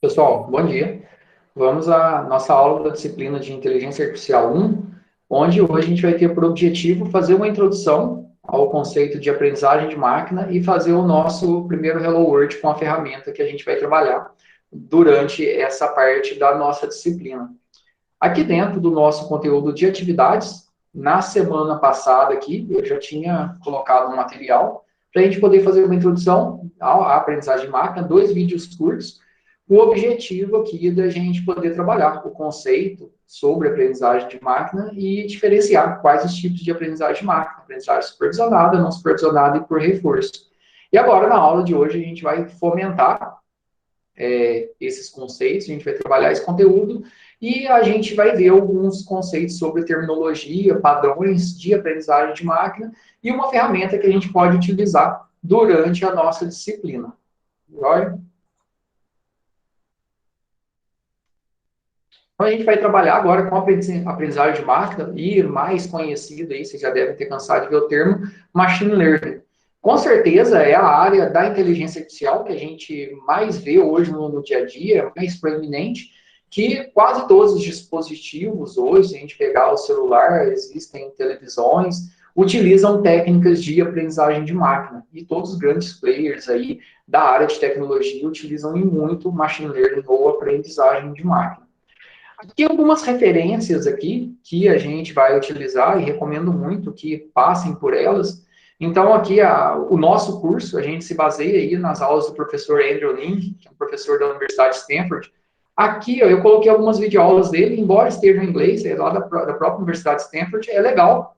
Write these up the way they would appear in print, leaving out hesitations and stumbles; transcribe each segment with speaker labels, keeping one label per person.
Speaker 1: Pessoal, bom dia. Vamos à nossa aula da disciplina de Inteligência Artificial 1, onde hoje a gente vai ter por objetivo fazer uma introdução ao conceito de aprendizagem de máquina e fazer o nosso primeiro Hello World com a ferramenta que a gente vai trabalhar durante essa parte da nossa disciplina. Aqui dentro do nosso conteúdo de atividades, na semana passada aqui, eu já tinha colocado um material para a gente poder fazer uma introdução à aprendizagem de máquina, 2 vídeos curtos, o objetivo aqui da gente poder trabalhar o conceito sobre aprendizagem de máquina e diferenciar quais os tipos de aprendizagem de máquina, aprendizagem supervisionada, não supervisionada e por reforço. E agora, na aula de hoje, a gente vai fomentar esses conceitos, a gente vai trabalhar esse conteúdo e a gente vai ver alguns conceitos sobre terminologia, padrões de aprendizagem de máquina e uma ferramenta que a gente pode utilizar durante a nossa disciplina. Olha. Então, a gente vai trabalhar agora com a aprendizagem de máquina e mais conhecido aí, vocês já devem ter cansado de ver o termo, machine learning. Com certeza é a área da inteligência artificial que a gente mais vê hoje no dia a dia, mais proeminente, que quase todos os dispositivos hoje, se a gente pegar o celular, existem televisões, utilizam técnicas de aprendizagem de máquina. E todos os grandes players aí da área de tecnologia utilizam em muito machine learning ou aprendizagem de máquina. Tem algumas referências aqui que a gente vai utilizar e recomendo muito que passem por elas. Então, aqui, o nosso curso, a gente se baseia aí nas aulas do professor Andrew Ng, que é um professor da Universidade de Stanford. Aqui, eu coloquei algumas videoaulas dele, embora esteja em inglês, é lá da própria Universidade de Stanford, é legal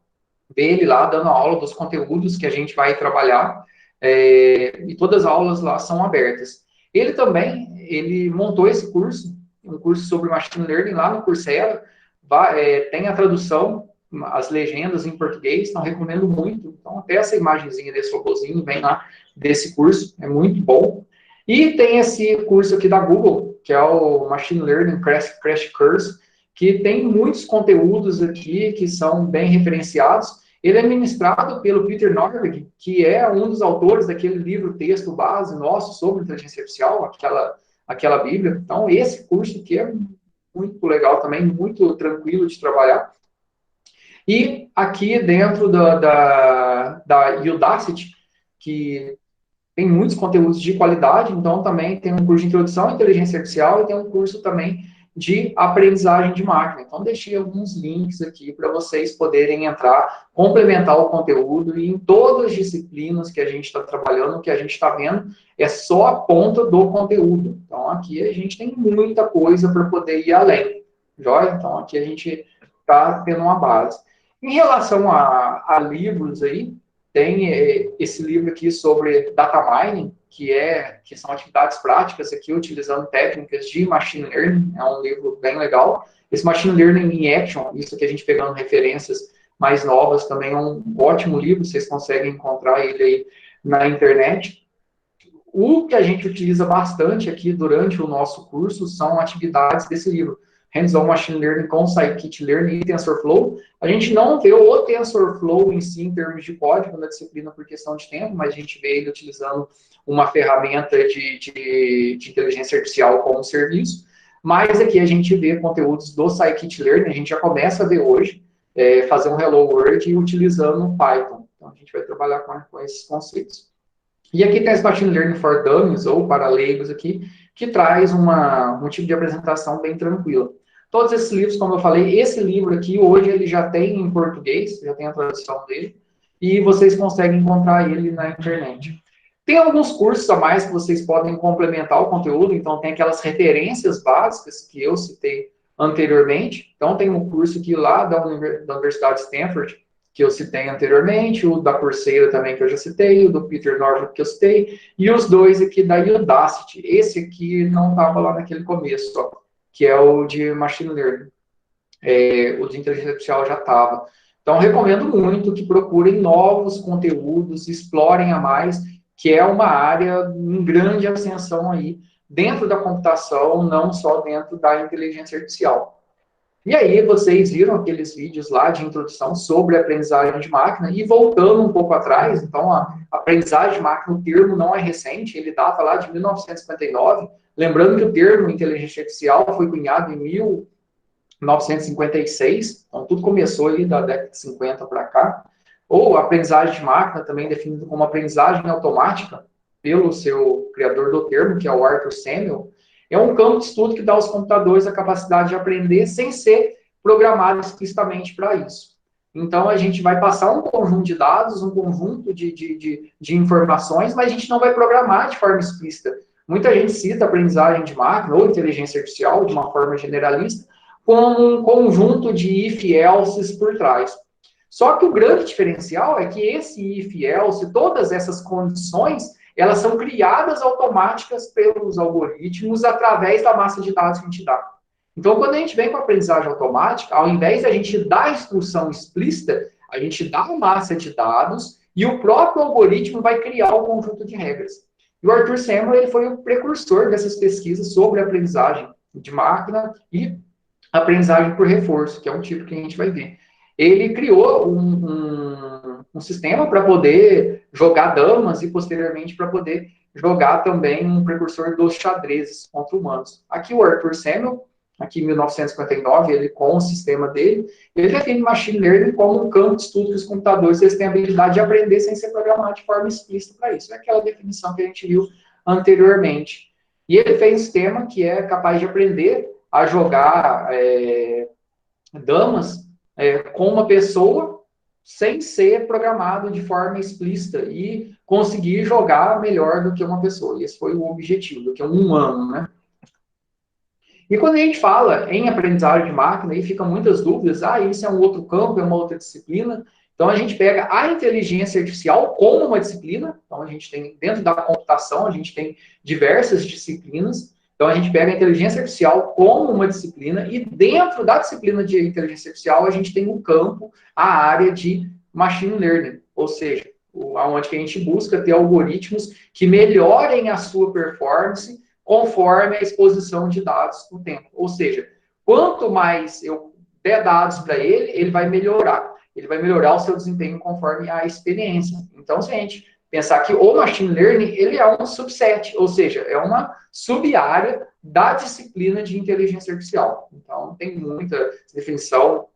Speaker 1: ver ele lá dando aula dos conteúdos que a gente vai trabalhar, e todas as aulas lá são abertas. Ele também, ele montou esse curso, um curso sobre Machine Learning lá no Coursera, tem a tradução, as legendas em português, então recomendo muito. Então, até essa imagenzinha desse robôzinho vem lá desse curso, é muito bom. E tem esse curso aqui da Google, que é o Machine Learning Crash Course, que tem muitos conteúdos aqui que são bem referenciados. Ele é ministrado pelo Peter Norvig, que é um dos autores daquele livro-texto base nosso sobre inteligência artificial, aquela Bíblia. Então, esse curso aqui é muito legal também, muito tranquilo de trabalhar. E aqui dentro da Udacity, que tem muitos conteúdos de qualidade, então também tem um curso de introdução à inteligência artificial e tem um curso também de aprendizagem de máquina. Então, deixei alguns links aqui para vocês poderem entrar, complementar o conteúdo e em todas as disciplinas que a gente está trabalhando, o que a gente está vendo é só a ponta do conteúdo. Então, aqui a gente tem muita coisa para poder ir além. Joia? Então, aqui a gente está tendo uma base. Em relação a livros aí, tem esse livro aqui sobre data mining, que são atividades práticas aqui utilizando técnicas de machine learning, é um livro bem legal. Esse Machine Learning in Action, isso aqui a gente pegando referências mais novas, também é um ótimo livro, vocês conseguem encontrar ele aí na internet. O que a gente utiliza bastante aqui durante o nosso curso são atividades desse livro. Hands-on Machine Learning com Scikit-Learn e TensorFlow. A gente não vê o TensorFlow em si, em termos de código, na disciplina por questão de tempo, mas a gente vê ele utilizando uma ferramenta de inteligência artificial como serviço. Mas aqui a gente vê conteúdos do Scikit-Learn, a gente já começa a ver hoje, fazer um Hello World utilizando Python. Então, a gente vai trabalhar com esses conceitos. E aqui tem esse Machine Learning for Dummies, ou para leigos aqui, que traz um tipo de apresentação bem tranquila. Todos esses livros, como eu falei, esse livro aqui, hoje, ele já tem em português, já tem a tradução dele, e vocês conseguem encontrar ele na internet. Tem alguns cursos a mais que vocês podem complementar o conteúdo, então tem aquelas referências básicas que eu citei anteriormente. Então tem um curso aqui lá da Universidade de Stanford, que eu citei anteriormente, o da Coursera também que eu já citei, o do Peter Norvig que eu citei, e os dois aqui da Udacity. Esse aqui não estava lá naquele começo, ó, que é o de Machine Learning. O de inteligência artificial já estava. Então, recomendo muito que procurem novos conteúdos, explorem a mais, que é uma área em grande ascensão aí, dentro da computação, não só dentro da inteligência artificial. E aí vocês viram aqueles vídeos lá de introdução sobre a aprendizagem de máquina, e voltando um pouco atrás, então a aprendizagem de máquina, o termo não é recente, ele data lá de 1959, lembrando que o termo inteligência artificial foi cunhado em 1956, então tudo começou aí da década de 50 para cá, ou aprendizagem de máquina, também definido como aprendizagem automática, pelo seu criador do termo, que é o Arthur Samuel, é um campo de estudo que dá aos computadores a capacidade de aprender sem ser programado explicitamente para isso. Então, a gente vai passar um conjunto de dados, um conjunto de informações, mas a gente não vai programar de forma explícita. Muita gente cita aprendizagem de máquina ou inteligência artificial, de uma forma generalista, com um conjunto de if-elses por trás. Só que o grande diferencial é que esse if-else, todas essas condições, elas são criadas automáticas pelos algoritmos através da massa de dados que a gente dá. Então, quando a gente vem com a aprendizagem automática, ao invés de a gente dar a instrução explícita, a gente dá uma massa de dados e o próprio algoritmo vai criar um conjunto de regras. E o Arthur Samuel ele foi o precursor dessas pesquisas sobre aprendizagem de máquina e aprendizagem por reforço, que é um tipo que a gente vai ver. Ele criou um sistema para poder jogar damas e, posteriormente, para poder jogar também um precursor dos xadrezes contra humanos. Aqui o Arthur Samuel, aqui em 1959, ele com o sistema dele, ele define machine learning como um campo de estudo que os computadores eles têm a habilidade de aprender sem ser programado de forma explícita para isso. É aquela definição que a gente viu anteriormente. E ele fez um sistema que é capaz de aprender a jogar damas com uma pessoa sem ser programado de forma explícita e conseguir jogar melhor do que uma pessoa. Esse foi o objetivo, do que um humano, né? E quando a gente fala em aprendizagem de máquina, aí ficam muitas dúvidas, isso é um outro campo, é uma outra disciplina. Então, a gente pega a inteligência artificial como uma disciplina. Então, a gente tem, dentro da computação, a gente tem diversas disciplinas. Então, a gente pega a inteligência artificial como uma disciplina e dentro da disciplina de inteligência artificial, a gente tem um campo, a área de machine learning, ou seja, onde que a gente busca ter algoritmos que melhorem a sua performance conforme a exposição de dados no tempo. Ou seja, quanto mais eu der dados para ele, ele vai melhorar. Ele vai melhorar o seu desempenho conforme a experiência. Então, se a gente pensar que o machine learning, ele é um subset, ou seja, é uma sub-área da disciplina de inteligência artificial. Então, tem muita definição.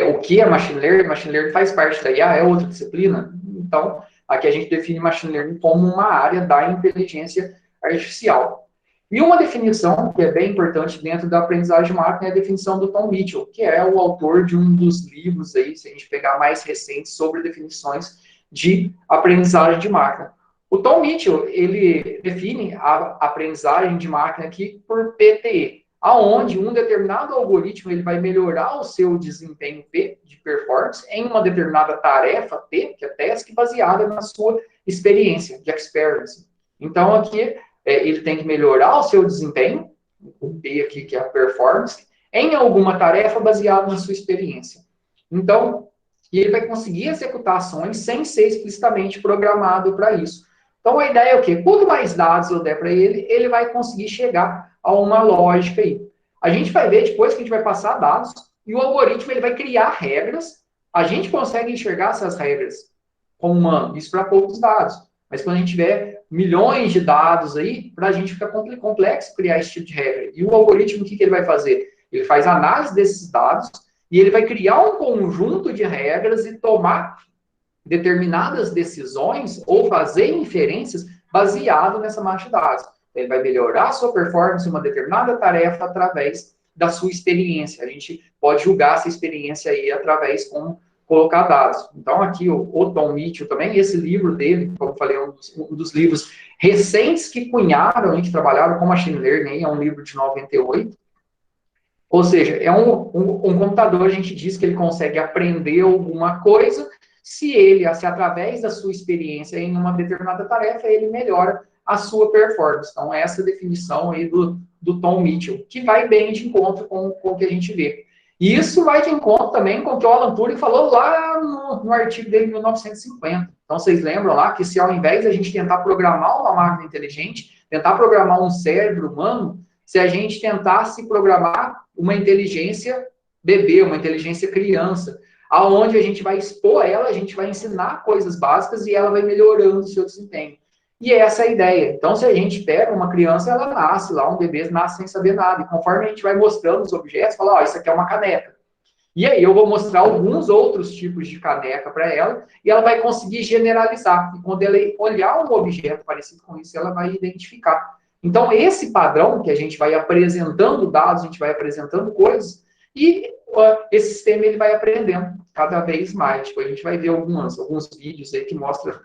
Speaker 1: O que é machine learning? Machine learning faz parte da IA, é outra disciplina. Então, aqui a gente define machine learning como uma área da inteligência artificial. E uma definição que é bem importante dentro da aprendizagem de máquina é a definição do Tom Mitchell, que é o autor de um dos livros aí, se a gente pegar mais recentes, sobre definições de aprendizagem de máquina. O Tom Mitchell, ele define a aprendizagem de máquina aqui por PTE, aonde um determinado algoritmo ele vai melhorar o seu desempenho P, de performance, em uma determinada tarefa T, que é task, baseada na sua experiência, de experience. Então, aqui, ele tem que melhorar o seu desempenho, o P aqui, que é a performance, em alguma tarefa baseada na sua experiência. Então, ele vai conseguir executar ações sem ser explicitamente programado para isso. Então, a ideia é o quê? Quanto mais dados eu der para ele, ele vai conseguir chegar a uma lógica aí. A gente vai ver depois que a gente vai passar dados e o algoritmo ele vai criar regras. A gente consegue enxergar essas regras como humano, isso para poucos dados. Mas quando a gente tiver milhões de dados aí, para a gente fica complexo criar esse tipo de regra. E o algoritmo, o que ele vai fazer? Ele faz análise desses dados e ele vai criar um conjunto de regras e tomar determinadas decisões ou fazer inferências baseado nessa massa de dados. Ele vai melhorar a sua performance em uma determinada tarefa através da sua experiência. A gente pode julgar essa experiência aí através como colocar dados. Então, aqui o Tom Mitchell também, esse livro dele, como eu falei, um dos livros recentes que cunharam e que trabalharam com machine learning, é um livro de 98. Ou seja, é um computador, a gente diz que ele consegue aprender alguma coisa se através da sua experiência em uma determinada tarefa, ele melhora a sua performance. Então, essa definição aí do Tom Mitchell, que vai bem de encontro com o que a gente vê. E isso vai de encontro também com o que o Alan Turing falou lá no artigo dele de 1950. Então, vocês lembram lá que se ao invés de a gente tentar programar uma máquina inteligente, tentar programar um cérebro humano, se a gente tentasse programar uma inteligência bebê, uma inteligência criança, aonde a gente vai expor ela, a gente vai ensinar coisas básicas e ela vai melhorando o seu desempenho. E essa é a ideia. Então, se a gente pega uma criança, ela nasce lá, um bebê nasce sem saber nada. E conforme a gente vai mostrando os objetos, fala, ó, isso aqui é uma caneca. E aí eu vou mostrar alguns outros tipos de caneca para ela, e ela vai conseguir generalizar. E quando ela olhar um objeto parecido com isso, ela vai identificar. Então, esse padrão que a gente vai apresentando dados, a gente vai apresentando coisas, e esse sistema ele vai aprendendo cada vez mais. Tipo, a gente vai ver alguns vídeos aí que mostram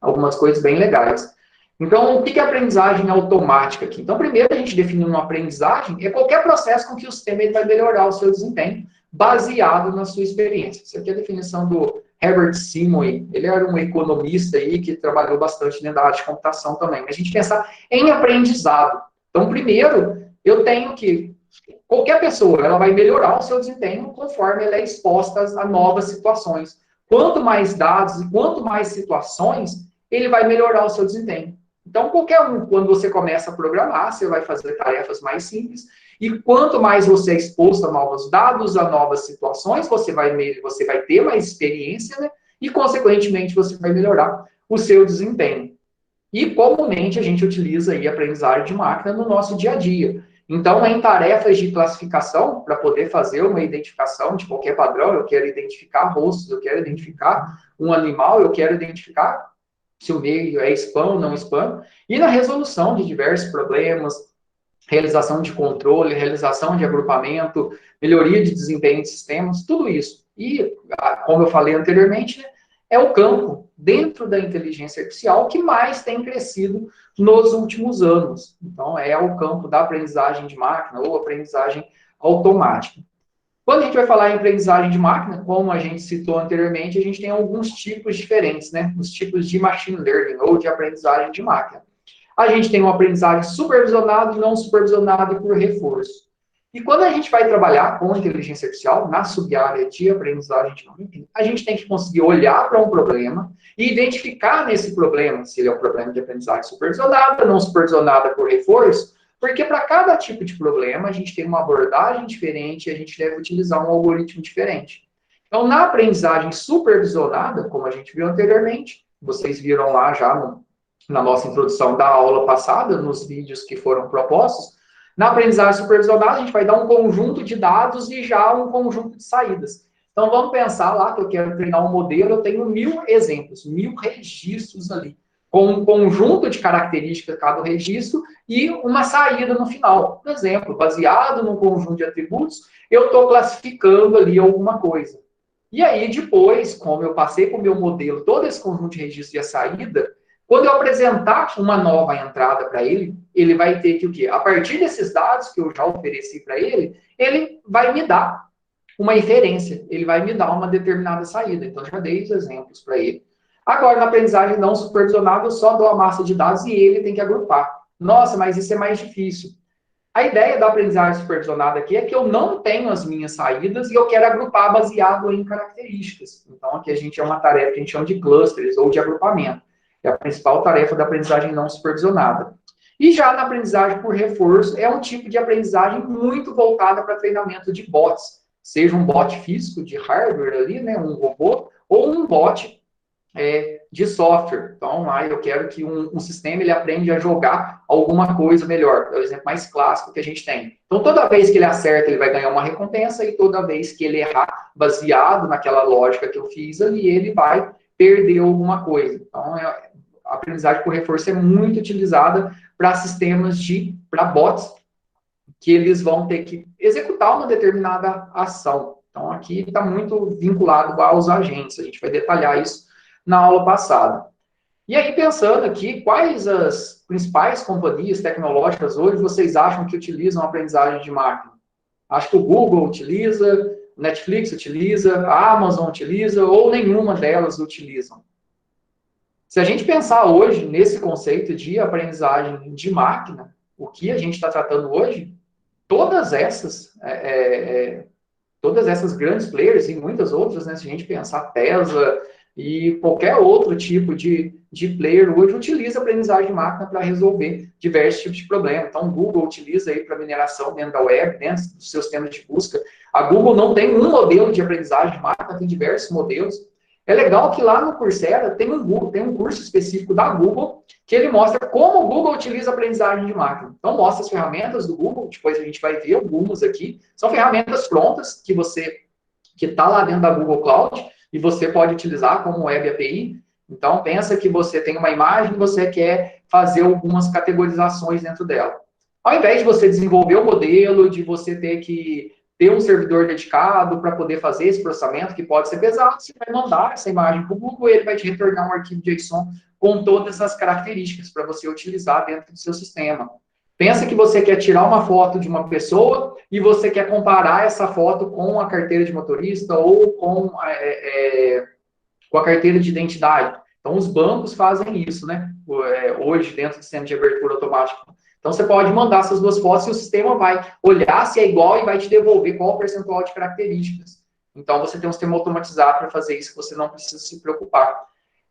Speaker 1: algumas coisas bem legais. Então, o que é aprendizagem automática aqui? Então, primeiro a gente define uma aprendizagem, é qualquer processo com que o sistema ele vai melhorar o seu desempenho, baseado na sua experiência. Essa aqui é a definição do Herbert Simon. Ele era um economista aí que trabalhou bastante dentro da área de computação também. Mas a gente pensar em aprendizado. Então, primeiro, eu tenho que qualquer pessoa, ela vai melhorar o seu desempenho conforme ela é exposta a novas situações. Quanto mais dados e quanto mais situações, ele vai melhorar o seu desempenho. Então, qualquer um, quando você começa a programar, você vai fazer tarefas mais simples, e quanto mais você é exposto a novos dados, a novas situações, você vai ter mais experiência, né? E, consequentemente, você vai melhorar o seu desempenho. E, comumente, a gente utiliza aí a aprendizagem de máquina no nosso dia a dia. Então, em tarefas de classificação, para poder fazer uma identificação de qualquer padrão, eu quero identificar rostos, eu quero identificar um animal, eu quero identificar se o meio é spam ou não spam, e na resolução de diversos problemas, realização de controle, realização de agrupamento, melhoria de desempenho de sistemas, tudo isso. E, como eu falei anteriormente, né, é o campo dentro da inteligência artificial que mais tem crescido nos últimos anos. Então, é o campo da aprendizagem de máquina ou aprendizagem automática. Quando a gente vai falar em aprendizagem de máquina, como a gente citou anteriormente, a gente tem alguns tipos diferentes, né? Os tipos de machine learning ou de aprendizagem de máquina. A gente tem uma aprendizagem supervisionada e não supervisionada por reforço. E quando a gente vai trabalhar com inteligência artificial, na sub-área de aprendizagem de máquina, a gente tem que conseguir olhar para um problema e identificar nesse problema se ele é um problema de aprendizagem supervisionada, não supervisionada por reforço, porque para cada tipo de problema a gente tem uma abordagem diferente e a gente deve utilizar um algoritmo diferente. Então, na aprendizagem supervisionada, como a gente viu anteriormente, vocês viram lá já na nossa introdução da aula passada, nos vídeos que foram propostos, na aprendizagem supervisionada, a gente vai dar um conjunto de dados e já um conjunto de saídas. Então, vamos pensar lá que eu quero treinar um modelo, eu tenho 1000 exemplos, 1000 registros ali, com um conjunto de características cada registro e uma saída no final. Por exemplo, baseado num conjunto de atributos, eu estou classificando ali alguma coisa. E aí, depois, como eu passei para o meu modelo todo esse conjunto de registros e a saída, quando eu apresentar uma nova entrada para ele, ele vai ter que o quê? A partir desses dados que eu já ofereci para ele, ele vai me dar uma inferência, ele vai me dar uma determinada saída. Então, já dei os exemplos para ele. Agora, na aprendizagem não supervisionada, eu só dou a massa de dados e ele tem que agrupar. Nossa, mas isso é mais difícil. A ideia da aprendizagem supervisionada aqui é que eu não tenho as minhas saídas e eu quero agrupar baseado em características. Então, aqui a gente é uma tarefa que a gente chama de clusters ou de agrupamento. É a principal tarefa da aprendizagem não supervisionada. E já na aprendizagem por reforço, é um tipo de aprendizagem muito voltada para treinamento de bots. Seja um bot físico, de hardware ali, né, um robô, ou um bot de software. Então, lá eu quero que um sistema ele aprende a jogar alguma coisa melhor. É o exemplo mais clássico que a gente tem. Então, toda vez que ele acerta, ele vai ganhar uma recompensa, e toda vez que ele errar, baseado naquela lógica que eu fiz ali, ele vai perder alguma coisa. Então, a aprendizagem por reforço é muito utilizada para sistemas para bots, que eles vão ter que executar uma determinada ação. Então, aqui está muito vinculado aos agentes. A gente vai detalhar isso na aula passada. E aí, pensando aqui, quais as principais companhias tecnológicas hoje vocês acham que utilizam a aprendizagem de máquina? Acho que o Google utiliza, Netflix utiliza, a Amazon utiliza, ou nenhuma delas utilizam. Se a gente pensar hoje nesse conceito de aprendizagem de máquina, o que a gente está tratando hoje, todas essas grandes players e muitas outras, né, se a gente pensar Tesla, e qualquer outro tipo de player hoje utiliza a aprendizagem de máquina para resolver diversos tipos de problemas. Então, o Google utiliza aí para mineração dentro da web, dentro dos seus temas de busca. A Google não tem um modelo de aprendizagem de máquina, tem diversos modelos. É legal que lá no Coursera tem um curso específico da Google que ele mostra como o Google utiliza a aprendizagem de máquina. Então, mostra as ferramentas do Google, depois a gente vai ver algumas aqui. São ferramentas prontas que está lá dentro da Google Cloud e você pode utilizar como Web API. Então, pensa que você tem uma imagem e você quer fazer algumas categorizações dentro dela. Ao invés de você desenvolver o modelo, de você ter que ter um servidor dedicado para poder fazer esse processamento, que pode ser pesado, você vai mandar essa imagem para o Google e ele vai te retornar um arquivo JSON com todas as características para você utilizar dentro do seu sistema. Pensa que você quer tirar uma foto de uma pessoa e você quer comparar essa foto com a carteira de motorista ou com a carteira de identidade. Então, os bancos fazem isso, né? Hoje, dentro do sistema de abertura automática. Então, você pode mandar essas duas fotos e o sistema vai olhar se é igual e vai te devolver qual o percentual de características. Então, você tem um sistema automatizado para fazer isso, que você não precisa se preocupar.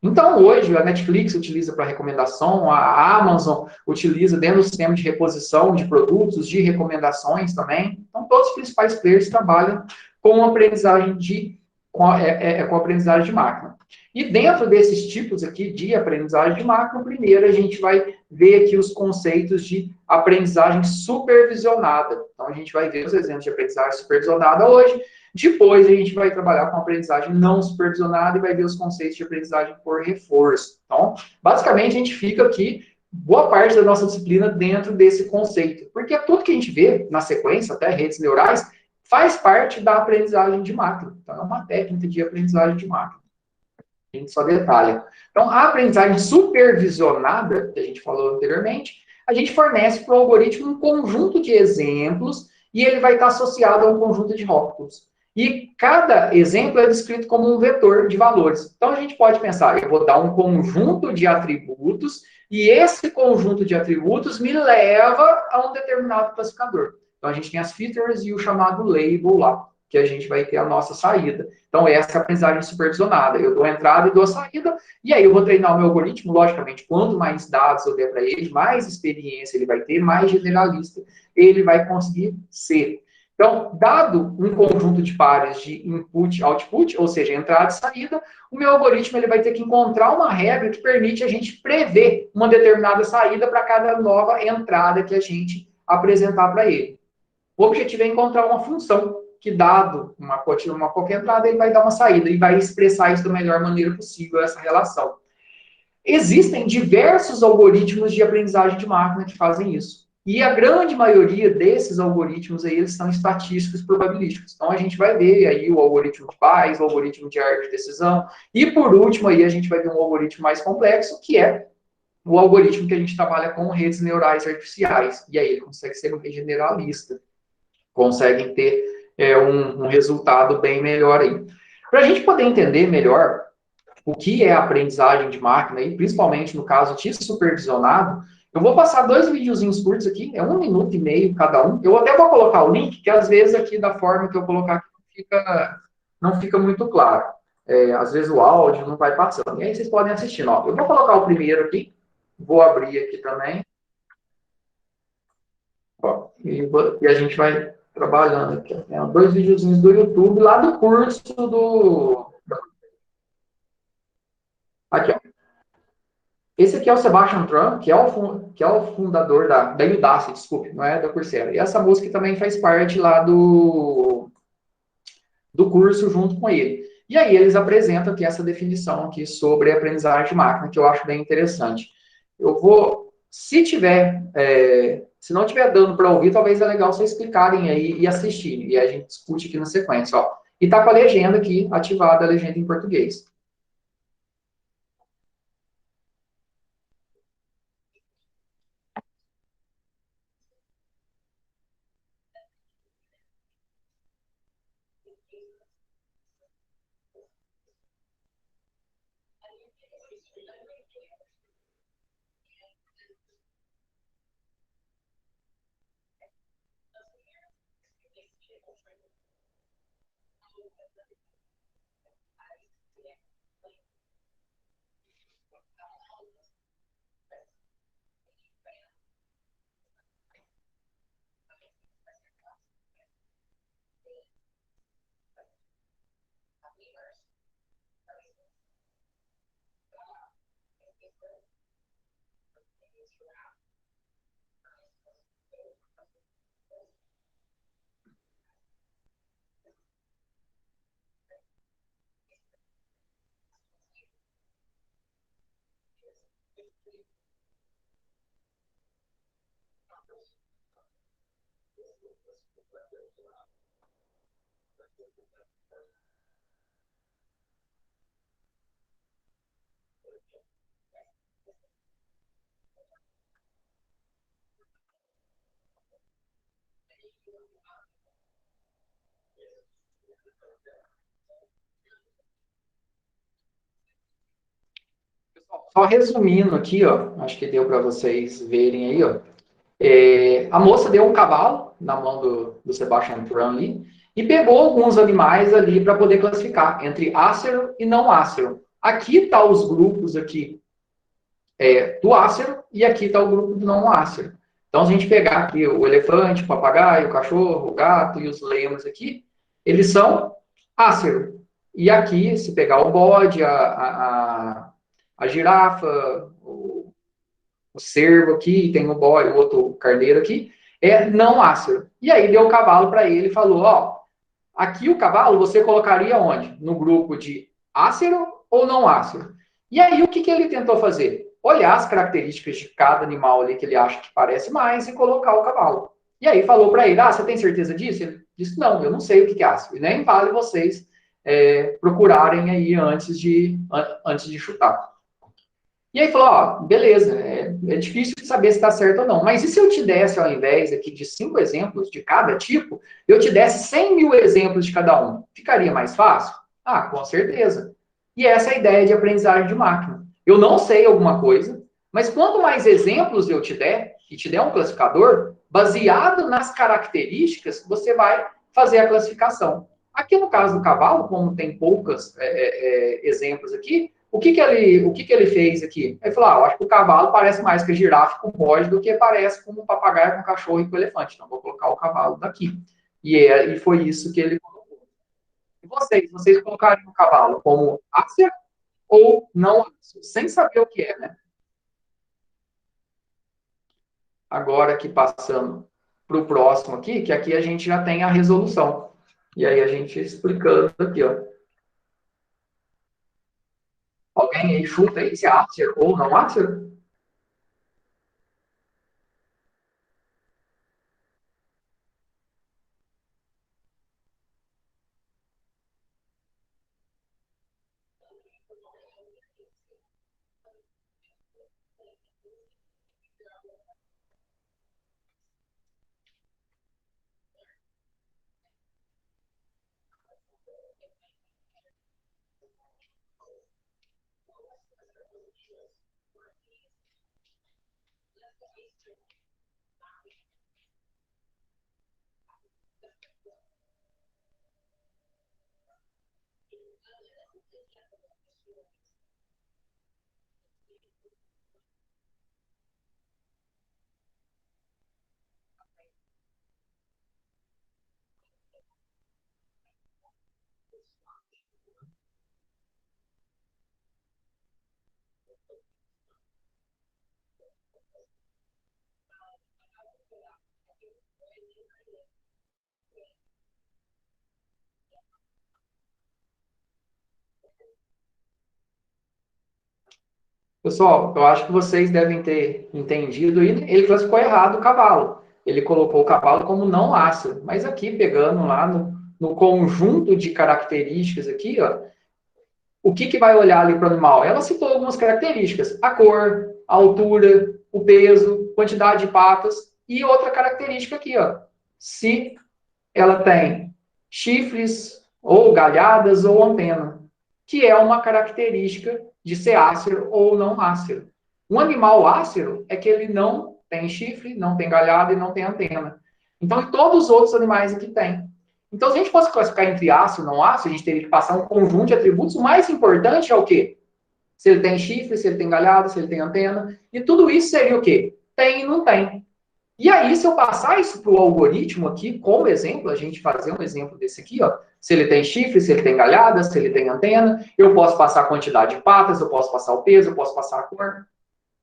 Speaker 1: Então, hoje, a Netflix utiliza para recomendação, a Amazon utiliza dentro do sistema de reposição de produtos, de recomendações também. Então, todos os principais players trabalham com aprendizagem com aprendizagem de máquina. E dentro desses tipos aqui de aprendizagem de máquina, primeiro a gente vai ver aqui os conceitos de aprendizagem supervisionada. Então, a gente vai ver os exemplos de aprendizagem supervisionada hoje. Depois, a gente vai trabalhar com aprendizagem não supervisionada e vai ver os conceitos de aprendizagem por reforço. Então, basicamente, a gente fica aqui boa parte da nossa disciplina dentro desse conceito. Porque tudo que a gente vê na sequência, até redes neurais, faz parte da aprendizagem de máquina. Então, é uma técnica de aprendizagem de máquina. A gente só detalha. Então, a aprendizagem supervisionada, que a gente falou anteriormente, a gente fornece para o algoritmo um conjunto de exemplos e ele vai estar associado a um conjunto de rótulos. E cada exemplo é descrito como um vetor de valores. Então, a gente pode pensar, eu vou dar um conjunto de atributos e esse conjunto de atributos me leva a um determinado classificador. Então, a gente tem as features e o chamado label lá, que a gente vai ter a nossa saída. Então, essa é a aprendizagem supervisionada. Eu dou a entrada e dou a saída, e aí eu vou treinar o meu algoritmo, logicamente, quanto mais dados eu der para ele, mais experiência ele vai ter, mais generalista ele vai conseguir ser. Então, dado um conjunto de pares de input e output, ou seja, entrada e saída, o meu algoritmo ele vai ter que encontrar uma regra que permite a gente prever uma determinada saída para cada nova entrada que a gente apresentar para ele. O objetivo é encontrar uma função que, dado uma qualquer entrada, ele vai dar uma saída e vai expressar isso da melhor maneira possível, essa relação. Existem diversos algoritmos de aprendizagem de máquina que fazem isso. E a grande maioria desses algoritmos aí, eles são estatísticos probabilísticos. Então, a gente vai ver aí o algoritmo de Bayes, o algoritmo de árvore de decisão, e por último aí a gente vai ver um algoritmo mais complexo, que é o algoritmo que a gente trabalha com redes neurais artificiais. E aí ele consegue ser um generalista, conseguem ter um resultado bem melhor aí. Para a gente poder entender melhor o que é a aprendizagem de máquina, e principalmente no caso de supervisionado, eu vou passar dois videozinhos curtos aqui, é 1 minuto e meio cada um. Eu até vou colocar o link, que às vezes aqui da forma que eu colocar aqui não fica muito claro. Às vezes o áudio não vai passando. E aí vocês podem assistir. Ó. Eu vou colocar o primeiro aqui, vou abrir aqui também. Ó, e a gente vai trabalhando aqui. Tem dois videozinhos do YouTube lá do curso do. Aqui, ó. Esse aqui é o Sebastian Trump, que é o fundador da Udacity, desculpe, não é da Coursera. E essa música também faz parte lá do curso junto com ele. E aí eles apresentam aqui essa definição aqui sobre aprendizagem de máquina, que eu acho bem interessante. Eu vou, se não tiver dando para ouvir, talvez é legal vocês clicarem aí e assistirem. E a gente discute aqui na sequência, ó. E tá com a legenda aqui, ativada a legenda em português. Só resumindo aqui, ó, acho que deu para vocês verem aí, ó. A moça deu um cavalo na mão do Sebastian Thrun ali e pegou alguns animais ali para poder classificar entre ácero e não ácero. Aqui tá os grupos aqui do ácero e aqui tá o grupo do não ácero. Então, se a gente pegar aqui o elefante, o papagaio, o cachorro, o gato e os lemos aqui, eles são ácero. E aqui, se pegar o bode, a girafa, o cervo aqui, tem o boi, o outro carneiro aqui, é não ácero. E aí deu o cavalo para ele e falou, ó, aqui o cavalo você colocaria onde? No grupo de ácero ou não ácero? E aí o que ele tentou fazer? Olhar as características de cada animal ali que ele acha que parece mais e colocar o cavalo. E aí falou para ele, você tem certeza disso? Ele disse, não, eu não sei o que é ácero. E nem vale vocês procurarem aí antes de chutar. E aí falou, ó, beleza, é difícil de saber se está certo ou não, mas e se eu te desse, ao invés aqui de 5 exemplos de cada tipo, eu te desse 100 mil exemplos de cada um? Ficaria mais fácil? Ah, com certeza. E essa é a ideia de aprendizagem de máquina. Eu não sei alguma coisa, mas quanto mais exemplos eu te der, e te der um classificador, baseado nas características, você vai fazer a classificação. Aqui no caso do cavalo, como tem poucos exemplos aqui, o que ele fez aqui? Ele falou, eu acho que o cavalo parece mais com a girafa com o bode do que parece com o papagaio, com o cachorro e com o elefante. Então, vou colocar o cavalo daqui. E foi isso que ele colocou. E vocês colocariam o cavalo como ácero ou não ácero? Sem saber o que é, né? Agora aqui passando para o próximo aqui, que aqui a gente já tem a resolução. E aí a gente explicando aqui, ó. Alguém aí chuta aí se é ácero ou não ácero? Pessoal, eu acho que vocês devem ter entendido, e ele classificou errado o cavalo. Ele colocou o cavalo como não ácido, mas aqui, pegando lá no conjunto de características aqui, ó, o que vai olhar ali para o animal? Ela citou algumas características, a cor, a altura, o peso, quantidade de patas, e outra característica aqui, ó, se ela tem chifres, ou galhadas, ou antena, que é uma característica de ser ácero ou não ácero. Um animal ácero é que ele não tem chifre, não tem galhada e não tem antena. Então, todos os outros animais aqui têm. Então, se a gente fosse classificar entre ácido e não ácido, a gente teria que passar um conjunto de atributos. O mais importante é o quê? Se ele tem chifre, se ele tem galhada, se ele tem antena. E tudo isso seria o quê? Tem e não tem. E aí, se eu passar isso para o algoritmo aqui, como exemplo, a gente fazer um exemplo desse aqui, ó, se ele tem chifre, se ele tem galhada, se ele tem antena, eu posso passar a quantidade de patas, eu posso passar o peso, eu posso passar a cor.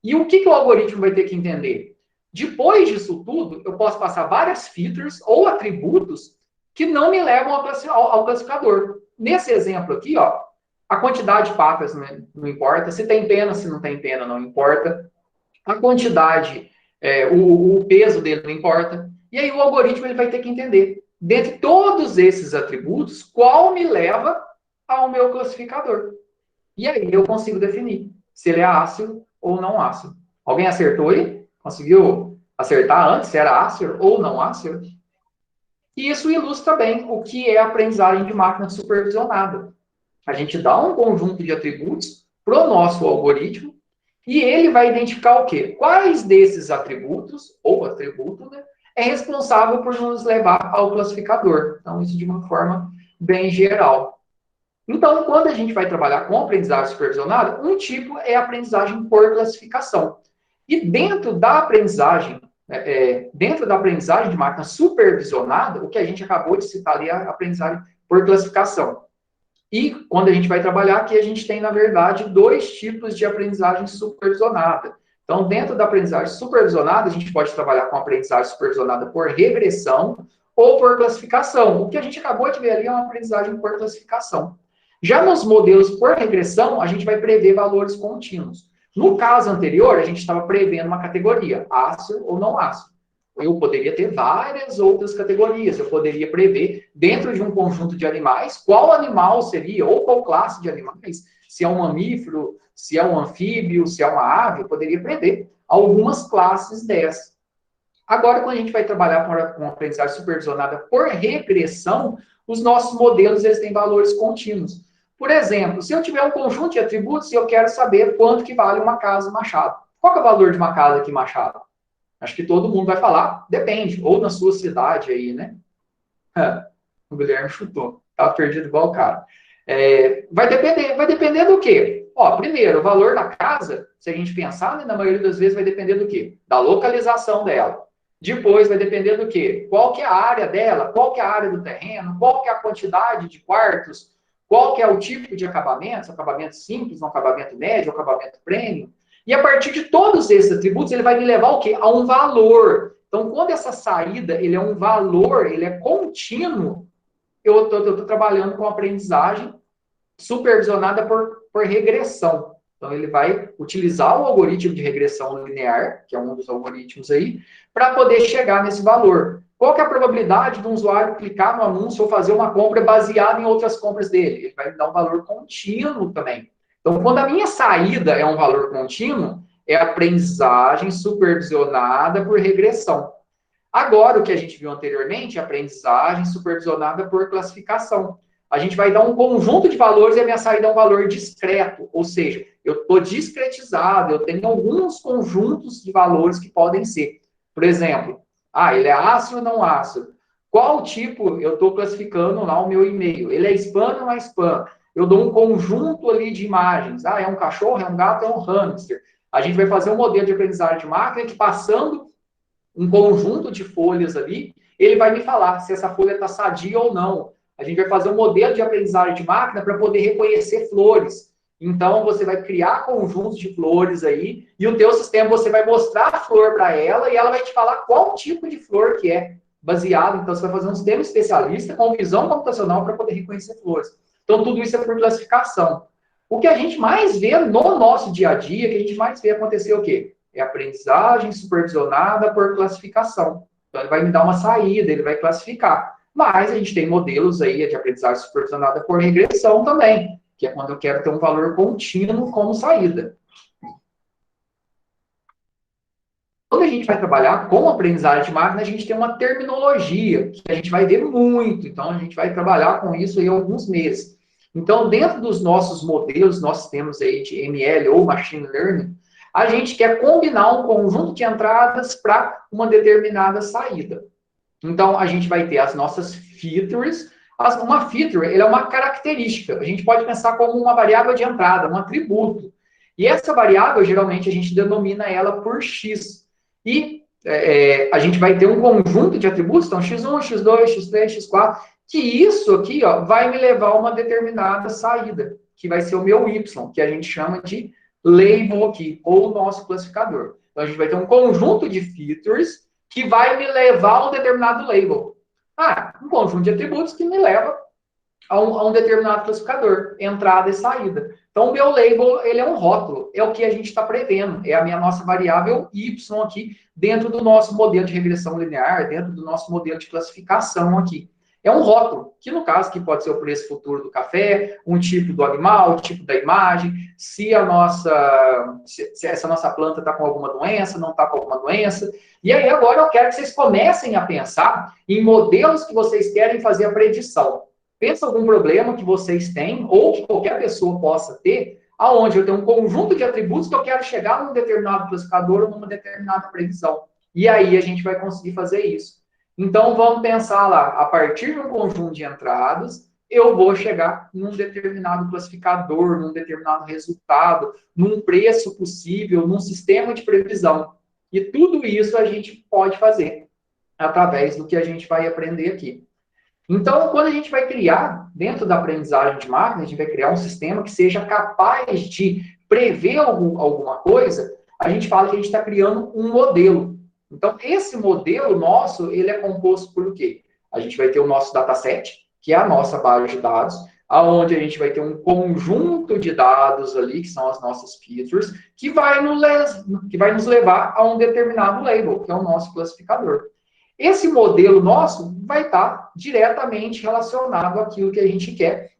Speaker 1: E o que o algoritmo vai ter que entender? Depois disso tudo, eu posso passar várias features ou atributos que não me levam ao classificador. Nesse exemplo aqui, ó, A quantidade de patas, né, não importa. Se tem pena, se não tem pena, não importa. A quantidade, o peso dele não importa. E aí o algoritmo ele vai ter que entender, dentre todos esses atributos, qual me leva ao meu classificador. E aí eu consigo definir se ele é ácido ou não ácido. Alguém acertou aí? Conseguiu acertar antes se era ácido ou não ácido? E isso ilustra bem o que é a aprendizagem de máquina supervisionada. A gente dá um conjunto de atributos para o nosso algoritmo e ele vai identificar o quê? Quais desses atributos, ou atributo, né, é responsável por nos levar ao classificador. Então, isso de uma forma bem geral. Então, quando a gente vai trabalhar com aprendizagem supervisionada, um tipo é a aprendizagem por classificação. E dentro da aprendizagem de máquina supervisionada, o que a gente acabou de citar ali é a aprendizagem por classificação. E quando a gente vai trabalhar aqui, a gente tem, na verdade, dois tipos de aprendizagem supervisionada. Então, dentro da aprendizagem supervisionada, a gente pode trabalhar com aprendizagem supervisionada por regressão ou por classificação. O que a gente acabou de ver ali é uma aprendizagem por classificação. Já nos modelos por regressão, a gente vai prever valores contínuos. No caso anterior, a gente estava prevendo uma categoria, ácido ou não ácido. Eu poderia ter várias outras categorias. Eu poderia prever, dentro de um conjunto de animais, qual animal seria, ou qual classe de animais, se é um mamífero, se é um anfíbio, se é uma ave, eu poderia prever algumas classes dessas. Agora, quando a gente vai trabalhar com aprendizagem supervisionada por regressão, os nossos modelos eles têm valores contínuos. Por exemplo, se eu tiver um conjunto de atributos e eu quero saber quanto que vale uma casa Machado. Qual que é o valor de uma casa aqui Machado? Acho que todo mundo vai falar, depende, ou na sua cidade aí, né? O Guilherme chutou, tá perdido igual o cara. Vai depender do quê? Ó, primeiro, o valor da casa, se a gente pensar, né, na maioria das vezes vai depender do quê? Da localização dela. Depois vai depender do quê? Qual que é a área dela, qual que é a área do terreno, qual que é a quantidade de quartos, qual que é o tipo de acabamento, acabamento simples, um acabamento médio, um acabamento premium. E a partir de todos esses atributos, ele vai me levar ao quê? A um valor. Então, quando essa saída ele é um valor, ele é contínuo, eu estou trabalhando com aprendizagem supervisionada por regressão. Então, ele vai utilizar o algoritmo de regressão linear, que é um dos algoritmos aí, para poder chegar nesse valor. Qual que é a probabilidade de um usuário clicar no anúncio ou fazer uma compra baseada em outras compras dele? Ele vai me dar um valor contínuo também. Então, quando a minha saída é um valor contínuo, é aprendizagem supervisionada por regressão. Agora, o que a gente viu anteriormente é aprendizagem supervisionada por classificação. A gente vai dar um conjunto de valores e a minha saída é um valor discreto, ou seja, eu estou discretizado, eu tenho alguns conjuntos de valores que podem ser. Por exemplo, ele é ácido ou não ácido? Qual tipo eu estou classificando lá o meu e-mail? Ele é spam ou não é spam? Eu dou um conjunto ali de imagens. É um cachorro, é um gato, é um hamster. A gente vai fazer um modelo de aprendizagem de máquina que, passando um conjunto de folhas ali, ele vai me falar se essa folha está sadia ou não. A gente vai fazer um modelo de aprendizagem de máquina para poder reconhecer flores. Então, você vai criar conjuntos de flores aí, e o teu sistema, você vai mostrar a flor para ela, e ela vai te falar qual tipo de flor que é, baseado. Então, você vai fazer um sistema especialista com visão computacional para poder reconhecer flores. Então, tudo isso é por classificação. O que a gente mais vê no nosso dia a dia, que a gente mais vê acontecer o quê? É aprendizagem supervisionada por classificação. Então, ele vai me dar uma saída, ele vai classificar. Mas a gente tem modelos aí de aprendizagem supervisionada por regressão também, que é quando eu quero ter um valor contínuo como saída. Quando a gente vai trabalhar com aprendizagem de máquina, a gente tem uma terminologia que a gente vai ver muito. Então, a gente vai trabalhar com isso aí alguns meses. Então, dentro dos nossos modelos, nós temos aí de ML ou Machine Learning, a gente quer combinar um conjunto de entradas para uma determinada saída. Então, a gente vai ter as nossas features. Uma feature, ele é uma característica. A gente pode pensar como uma variável de entrada, um atributo. E essa variável, geralmente, a gente denomina ela por X. E a gente vai ter um conjunto de atributos, então X1, X2, X3, X4, que isso aqui vai me levar a uma determinada saída, que vai ser o meu Y, que a gente chama de label aqui, ou nosso classificador. Então, a gente vai ter um conjunto de features que vai me levar a um determinado label. Um conjunto de atributos que me leva a um determinado classificador, entrada e saída. Então, o meu label, ele é um rótulo, é o que a gente está prevendo, é a minha nossa variável y aqui, dentro do nosso modelo de regressão linear, dentro do nosso modelo de classificação aqui. É um rótulo, que no caso que pode ser o preço futuro do café, um tipo do animal, o tipo da imagem, se essa nossa planta está com alguma doença, não está com alguma doença. E aí agora eu quero que vocês comecem a pensar em modelos que vocês querem fazer a predição. Pensa algum problema que vocês têm, ou que qualquer pessoa possa ter, aonde eu tenho um conjunto de atributos que eu quero chegar num determinado classificador ou numa determinada previsão. E aí a gente vai conseguir fazer isso. Então, vamos pensar lá, a partir de um conjunto de entradas, eu vou chegar num determinado classificador, num determinado resultado, num preço possível, num sistema de previsão. E tudo isso a gente pode fazer através do que a gente vai aprender aqui. Então, quando a gente vai criar, dentro da aprendizagem de máquina, a gente vai criar um sistema que seja capaz de prever alguma coisa, a gente fala que a gente está criando um modelo. Então, esse modelo nosso, ele é composto por o quê? A gente vai ter o nosso dataset, que é a nossa base de dados, aonde a gente vai ter um conjunto de dados ali, que são as nossas features, que vai nos levar a um determinado label, que é o nosso classificador. Esse modelo nosso vai estar diretamente relacionado àquilo que a gente quer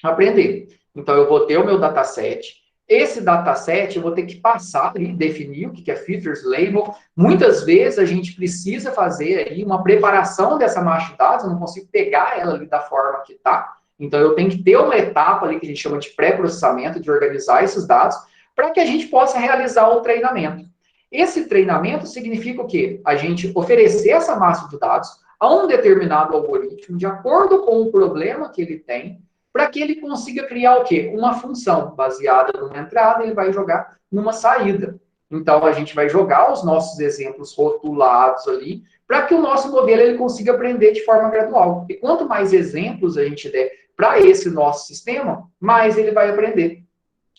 Speaker 1: aprender. Então, eu vou ter o meu dataset. Esse dataset eu vou ter que passar ali, definir o que é features, label. Muitas vezes a gente precisa fazer aí uma preparação dessa massa de dados, eu não consigo pegar ela ali da forma que está. Então, eu tenho que ter uma etapa ali que a gente chama de pré-processamento, de organizar esses dados, para que a gente possa realizar o treinamento. Esse treinamento significa o quê? A gente oferecer essa massa de dados a um determinado algoritmo, de acordo com o problema que ele tem, para que ele consiga criar o quê? Uma função baseada numa entrada, ele vai jogar numa saída. Então, a gente vai jogar os nossos exemplos rotulados ali, para que o nosso modelo ele consiga aprender de forma gradual. E quanto mais exemplos a gente der para esse nosso sistema, mais ele vai aprender.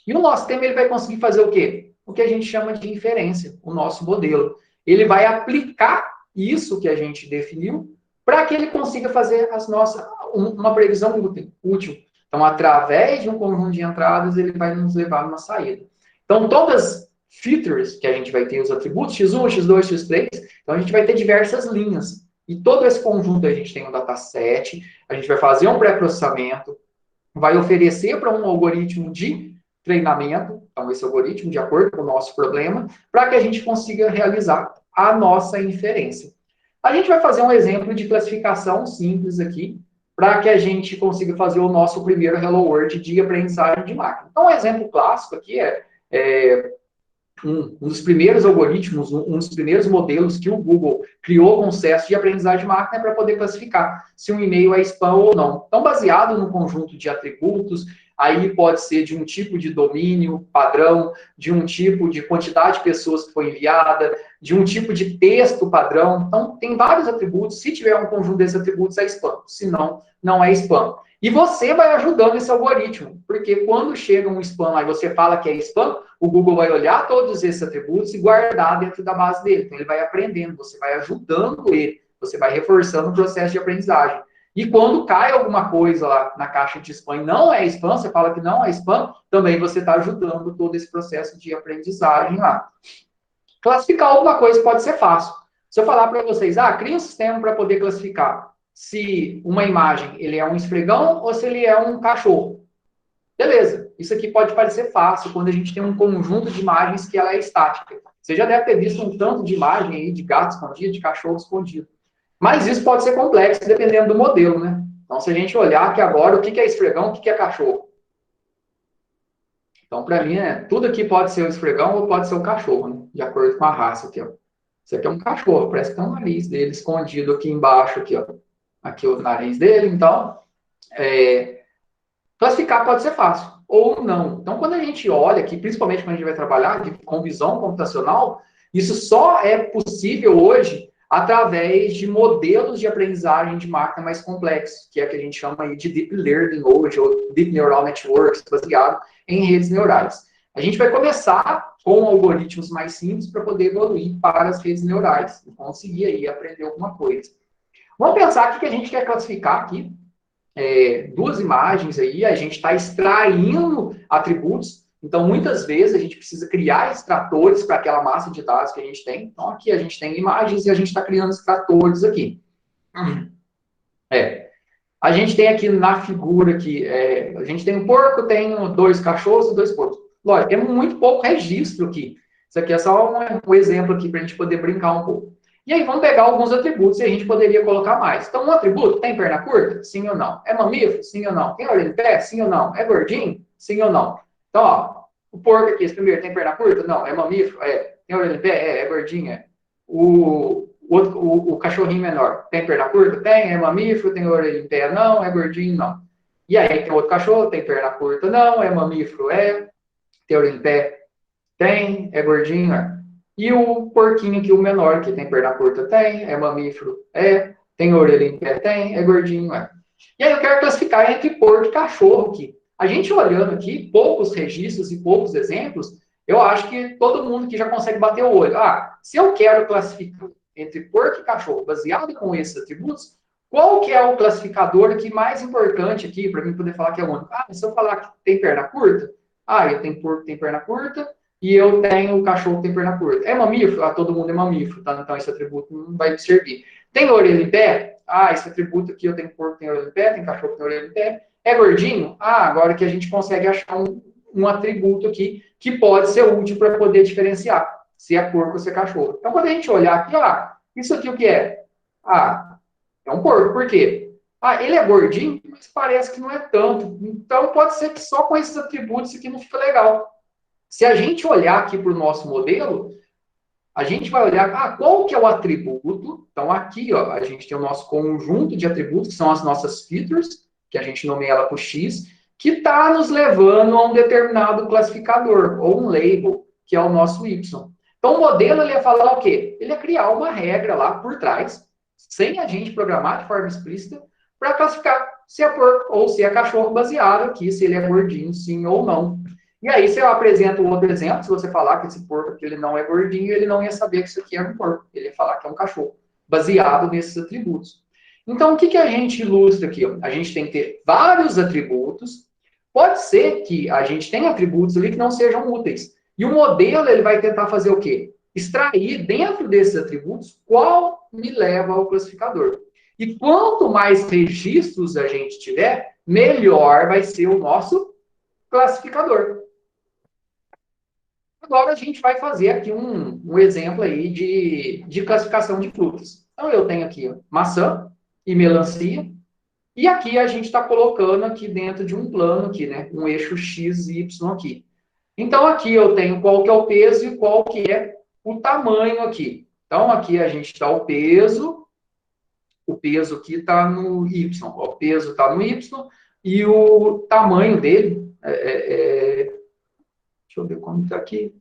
Speaker 1: E o nosso sistema ele vai conseguir fazer o quê? O que a gente chama de inferência, o nosso modelo. Ele vai aplicar isso que a gente definiu para que ele consiga fazer uma previsão útil. Então, através de um conjunto de entradas, ele vai nos levar numa saída. Então, todas features que a gente vai ter, os atributos x1, x2, x3, então a gente vai ter diversas linhas. E todo esse conjunto a gente tem um dataset, a gente vai fazer um pré-processamento, vai oferecer para um algoritmo de treinamento, então esse algoritmo, de acordo com o nosso problema, para que a gente consiga realizar a nossa inferência. A gente vai fazer um exemplo de classificação simples aqui, para que a gente consiga fazer o nosso primeiro Hello World de aprendizagem de máquina. Então, um exemplo clássico aqui é um dos primeiros algoritmos, um dos primeiros modelos que o Google criou com sucesso de aprendizagem de máquina para poder classificar se um e-mail é spam ou não. Então, baseado no conjunto de atributos, aí pode ser de um tipo de domínio padrão, de um tipo de quantidade de pessoas que foi enviada, de um tipo de texto padrão. Então, tem vários atributos. Se tiver um conjunto desses atributos, é spam. Se não, não é spam. E você vai ajudando esse algoritmo, porque quando chega um spam lá e você fala que é spam, o Google vai olhar todos esses atributos e guardar dentro da base dele. Então, ele vai aprendendo, você vai ajudando ele, você vai reforçando o processo de aprendizagem. E quando cai alguma coisa lá na caixa de spam e não é spam, você fala que não é spam, também você está ajudando todo esse processo de aprendizagem lá. Classificar alguma coisa pode ser fácil. Se eu falar para vocês, cria um sistema para poder classificar se uma imagem ele é um esfregão ou se ele é um cachorro. Beleza, isso aqui pode parecer fácil quando a gente tem um conjunto de imagens que ela é estática. Você já deve ter visto um tanto de imagem aí de gato escondido, de cachorro escondido. Mas isso pode ser complexo dependendo do modelo, né? Então, se a gente olhar aqui agora, o que é esfregão, o que é cachorro? Então, para mim, tudo aqui pode ser o esfregão ou pode ser o cachorro, né? De acordo com a raça aqui, ó. Isso aqui é um cachorro, parece que tem um nariz dele escondido aqui embaixo, aqui, ó. Aqui o nariz dele, então, classificar pode ser fácil, ou não. Então, quando a gente olha aqui, principalmente quando a gente vai trabalhar com visão computacional, isso só é possível hoje através de modelos de aprendizagem de máquina mais complexos, que é o que a gente chama aí de Deep Learning hoje, ou Deep Neural Networks, baseado em redes neurais. A gente vai começar com algoritmos mais simples para poder evoluir para as redes neurais, e conseguir aí aprender alguma coisa. Vamos pensar o que a gente quer classificar aqui. duas imagens aí, a gente está extraindo atributos. Então, muitas vezes, a gente precisa criar extratores para aquela massa de dados que a gente tem. Então, aqui a gente tem imagens e a gente está criando extratores aqui. A gente tem aqui na figura aqui, a gente tem um porco, tem 2 cachorros e 2 porcos. Lógico, tem muito pouco registro aqui. Isso aqui é só um exemplo aqui para a gente poder brincar um pouco. E aí, vamos pegar alguns atributos e a gente poderia colocar mais. Então, um atributo tem perna curta? Sim ou não? É mamífero? Sim ou não? Tem orelha em pé? Sim ou não? É gordinho? Sim ou não? Então, ó, o porco aqui, esse primeiro, tem perna curta? Não. É mamífero? É. Tem orelha em pé? É gordinho? É. O cachorrinho menor, tem perna curta? Tem. É mamífero? Tem orelha em pé? Não. É gordinho? Não. E aí, tem outro cachorro, tem perna curta? Não. É mamífero? É. Tem orelha em pé? Tem. É gordinho? É. E o porquinho aqui, o menor, que tem perna curta, tem. É mamífero? É. Tem orelha em pé? Tem. É gordinho? É. E aí eu quero classificar entre porco e cachorro aqui. A gente olhando aqui, poucos registros e poucos exemplos, eu acho que todo mundo que já consegue bater o olho. Ah, se eu quero classificar entre porco e cachorro baseado com esses atributos, qual que é o classificador aqui mais importante aqui para mim poder falar que é único? Ah, se eu falar que tem perna curta, eu tenho porco que tem perna curta, e eu tenho o cachorro que tem perna curta. É mamífero? Ah, todo mundo é mamífero, tá? Então esse atributo não vai me servir. Tem orelha em pé? Ah, esse atributo aqui eu tenho porco que tem orelha em pé, tem cachorro que tem orelha em pé. É gordinho? Ah, agora que a gente consegue achar um atributo aqui que pode ser útil para poder diferenciar se é porco ou se é cachorro. Então, quando a gente olhar aqui, isso aqui o que é? Ah, é um porco. Por quê? Ah, ele é gordinho, mas parece que não é tanto. Então, pode ser que só com esses atributos aqui não fica legal. Se a gente olhar aqui para o nosso modelo, a gente vai olhar, qual que é o atributo? Então, aqui, ó, a gente tem o nosso conjunto de atributos, que são as nossas features, que a gente nomeia ela por X, que está nos levando a um determinado classificador, ou um label, que é o nosso Y. Então, o modelo, ele ia falar o quê? Ele ia criar uma regra lá por trás, sem a gente programar de forma explícita, para classificar se é porco ou se é cachorro, baseado aqui, se ele é gordinho, sim ou não. E aí, se eu apresento um outro exemplo, se você falar que esse porco aqui ele não é gordinho, ele não ia saber que isso aqui é um porco. Ele ia falar que é um cachorro, baseado nesses atributos. Então, o que, que a gente ilustra aqui? A gente tem que ter vários atributos. Pode ser que a gente tenha atributos ali que não sejam úteis. E o modelo ele vai tentar fazer o quê? Extrair dentro desses atributos qual me leva ao classificador. E quanto mais registros a gente tiver, melhor vai ser o nosso classificador. Agora a gente vai fazer aqui um exemplo aí de classificação de frutas. Então eu tenho aqui maçã e melancia, e aqui a gente está colocando aqui dentro de um plano aqui, né? Um eixo X e Y aqui. Então aqui eu tenho qual que é o peso e qual que é o tamanho aqui. Então aqui a gente dá o peso aqui está no Y, o peso está no Y, e o tamanho dele, deixa eu ver como está aqui.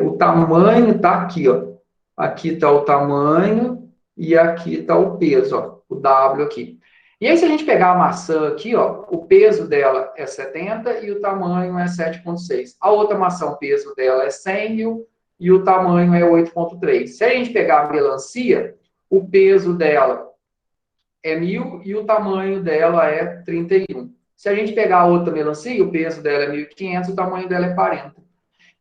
Speaker 1: O tamanho está aqui, ó. Aqui está o tamanho e aqui está o peso, ó. O W aqui. E aí, se a gente pegar a maçã aqui, ó, o peso dela é 70 e o tamanho é 7,6. A outra maçã, o peso dela é 100 e o tamanho é 8,3. Se a gente pegar a melancia, o peso dela é 1.000 e o tamanho dela é 31. Se a gente pegar a outra melancia, o peso dela é 1.500, o tamanho dela é 40.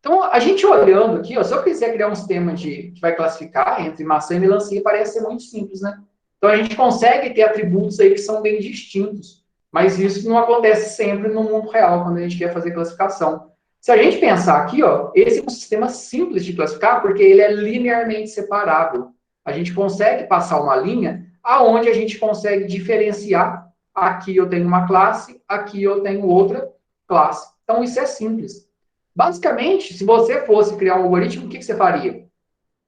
Speaker 1: Então, a gente olhando aqui, ó, se eu quiser criar um sistema que vai classificar entre maçã e melancia, parece ser muito simples, né? Então, a gente consegue ter atributos aí que são bem distintos, mas isso não acontece sempre no mundo real, quando a gente quer fazer classificação. Se a gente pensar aqui, ó, esse é um sistema simples de classificar, porque ele é linearmente separável. A gente consegue passar uma linha aonde a gente consegue diferenciar. Aqui eu tenho uma classe, aqui eu tenho outra classe. Então, isso é simples. Basicamente, se você fosse criar um algoritmo, o que você faria?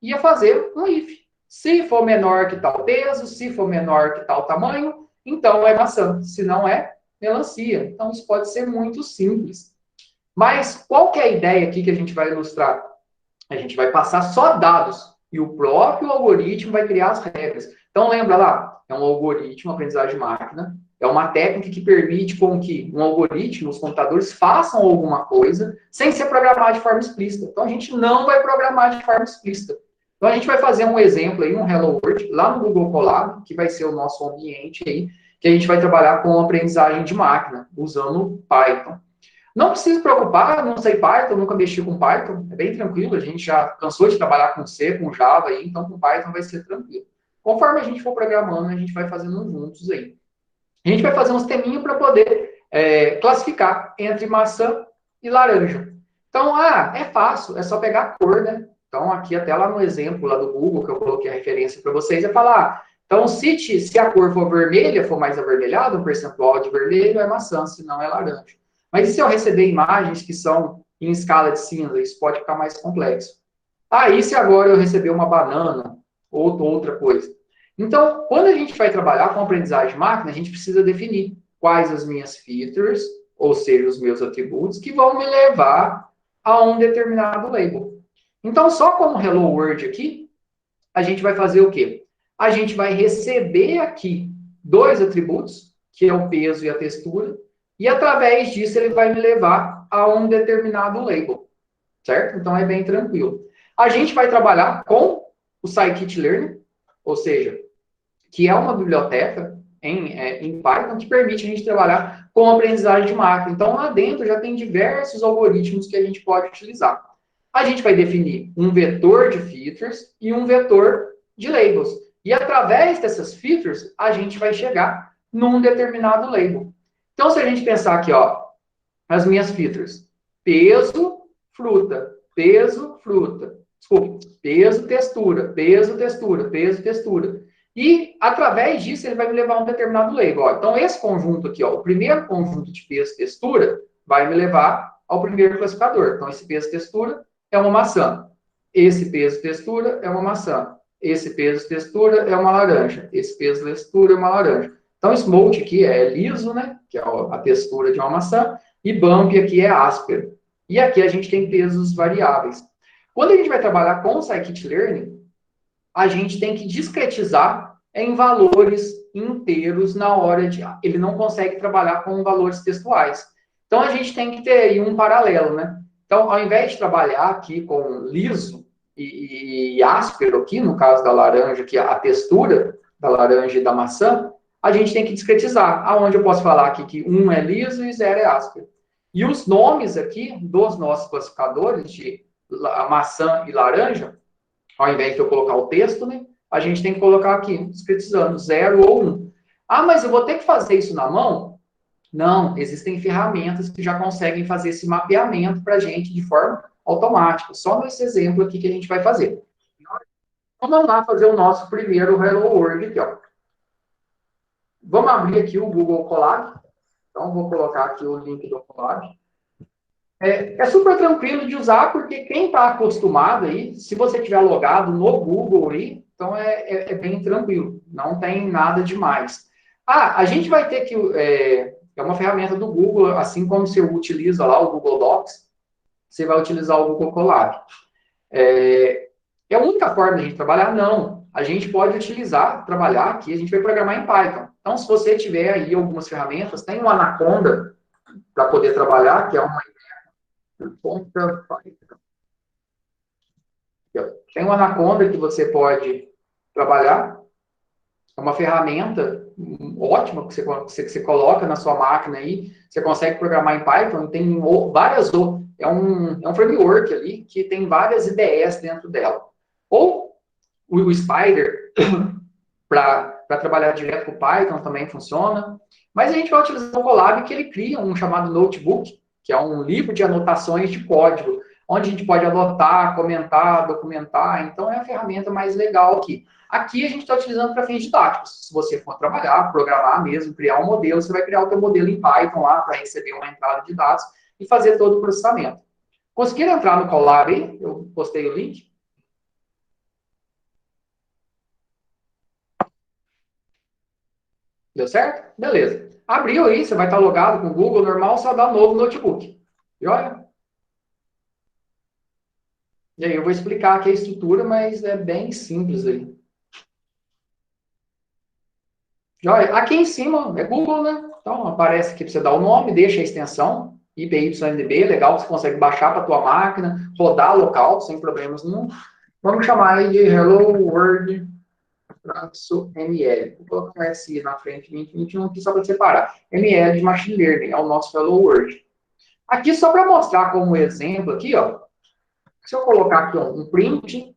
Speaker 1: Ia fazer um if. Se for menor que tal peso, se for menor que tal tamanho, então é maçã. Se não é, melancia. Então, isso pode ser muito simples. Mas qual que é a ideia aqui que a gente vai ilustrar? A gente vai passar só dados e o próprio algoritmo vai criar as regras. Então, lembra lá, é um algoritmo, aprendizagem de máquina, é uma técnica que permite com que um algoritmo, os computadores, façam alguma coisa sem ser programado de forma explícita. Então, a gente não vai programar de forma explícita. Então, a gente vai fazer um exemplo aí, um Hello World, lá no Google Colab, que vai ser o nosso ambiente aí, que a gente vai trabalhar com aprendizagem de máquina, usando Python. Não precisa se preocupar, não sei Python, nunca mexi com Python, é bem tranquilo, a gente já cansou de trabalhar com C, com Java, aí, então com Python vai ser tranquilo. Conforme a gente for programando, a gente vai fazendo juntos aí. A gente vai fazer uns teminhos para poder classificar entre maçã e laranja. Então, é fácil, é só pegar a cor, né? Então, aqui até lá no exemplo lá do Google, que eu coloquei a referência para vocês, é falar, então, se a cor for vermelha, for mais avermelhada, um percentual de vermelho é maçã, se não é laranja. Mas e se eu receber imagens que são em escala de cinza? Isso pode ficar mais complexo. E se agora eu receber uma banana ou outra coisa? Então, quando a gente vai trabalhar com aprendizagem de máquina, a gente precisa definir quais as minhas features, ou seja, os meus atributos, que vão me levar a um determinado label. Então, só como Hello World aqui, a gente vai fazer o quê? A gente vai receber aqui dois atributos, que é o peso e a textura, e através disso ele vai me levar a um determinado label, certo? Então, é bem tranquilo. A gente vai trabalhar com o Scikit-Learn, ou seja, que é uma biblioteca em Python que permite a gente trabalhar com aprendizagem de máquina. Então, lá dentro já tem diversos algoritmos que a gente pode utilizar. A gente vai definir um vetor de features e um vetor de labels. E através dessas features, a gente vai chegar num determinado label. Então, se a gente pensar aqui, as minhas features, peso, fruta, peso, fruta. Desculpa, peso, textura, peso, textura, peso, textura. E, através disso, ele vai me levar a um determinado label. Então, esse conjunto aqui, o primeiro conjunto de peso e textura, vai me levar ao primeiro classificador. Então, esse peso e textura é uma maçã. Esse peso e textura é uma maçã. Esse peso e textura é uma laranja. Esse peso e textura é uma laranja. Então, smooth aqui é liso, né? Que é a textura de uma maçã. E bump aqui é áspero. E aqui a gente tem pesos variáveis. Quando a gente vai trabalhar com o Scikit-Learn, a gente tem que discretizar em valores inteiros na hora de... Ele não consegue trabalhar com valores textuais. Então, a gente tem que ter aí um paralelo, né? Então, ao invés de trabalhar aqui com liso e áspero aqui, no caso da laranja, que é a textura da laranja e da maçã, a gente tem que discretizar. Aonde eu posso falar aqui que 1 é liso e 0 é áspero. E os nomes aqui dos nossos classificadores de maçã e laranja, ao invés de eu colocar o texto, né, a gente tem que colocar aqui, discretizando, 0 ou 1. Mas eu vou ter que fazer isso na mão? Não, existem ferramentas que já conseguem fazer esse mapeamento para a gente de forma automática. Só nesse exemplo aqui que a gente vai fazer. Então, vamos lá fazer o nosso primeiro Hello World aqui, Vamos abrir aqui o Google Colab. Então, vou colocar aqui o link do Colab. É super tranquilo de usar, porque quem está acostumado aí, se você tiver logado no Google aí, então é bem tranquilo, não tem nada demais. A gente vai ter que, é uma ferramenta do Google, assim como você utiliza lá o Google Docs, você vai utilizar o Google Colab. É a única forma de a gente trabalhar? Não. A gente pode utilizar, trabalhar aqui, a gente vai programar em Python. Então, se você tiver aí algumas ferramentas, tem o Anaconda para poder trabalhar, que é uma tem o Anaconda que você pode trabalhar. É uma ferramenta ótima que você coloca na sua máquina aí. Você consegue programar em Python. Tem várias... É um framework ali que tem várias IDEs dentro dela. Ou o Spider, para trabalhar direto com o Python, também funciona. Mas a gente vai utilizar o Colab, que ele cria um chamado Notebook, que é um livro de anotações de código, onde a gente pode anotar, comentar, documentar. Então, é a ferramenta mais legal aqui. Aqui a gente está utilizando para fins didáticos. Se você for trabalhar, programar mesmo, criar um modelo, você vai criar o seu modelo em Python lá para receber uma entrada de dados e fazer todo o processamento. Conseguiram entrar no Colab aí? Eu postei o link. Deu certo? Beleza. Abriu aí, você vai estar logado com o Google normal, só dá um novo notebook. E olha. E aí, eu vou explicar aqui a estrutura, mas é bem simples aí. Joia, aqui em cima é Google, né? Então, aparece aqui para você dar o nome, deixa a extensão, IPYNDB, legal, você consegue baixar para a tua máquina, rodar local, sem problemas nenhum. Vamos chamar aí de Hello World traço ML. Vou colocar um S na frente, 2021 aqui só para separar. ML de Machine Learning, é o nosso Hello World. Aqui, só para mostrar como exemplo aqui, ó, se eu colocar aqui ó, um print,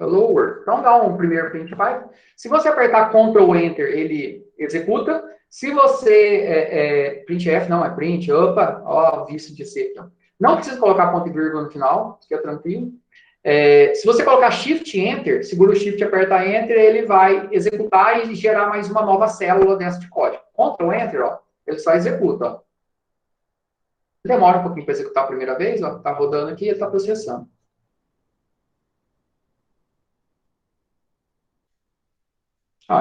Speaker 1: Hello World. Então, dá um primeiro print Python. Se você apertar Ctrl Enter, ele executa. Se você... printf, não, é print. Opa, ó, vício de ser aqui. Ó. Não precisa colocar ponto e vírgula no final, fica tranquilo. Se você colocar Shift Enter, segura o Shift e aperta Enter, ele vai executar e gerar mais uma nova célula dentro de código. Ctrl Enter, ó, ele só executa. Ó. Demora um pouquinho para executar a primeira vez, ó, tá rodando aqui e está processando.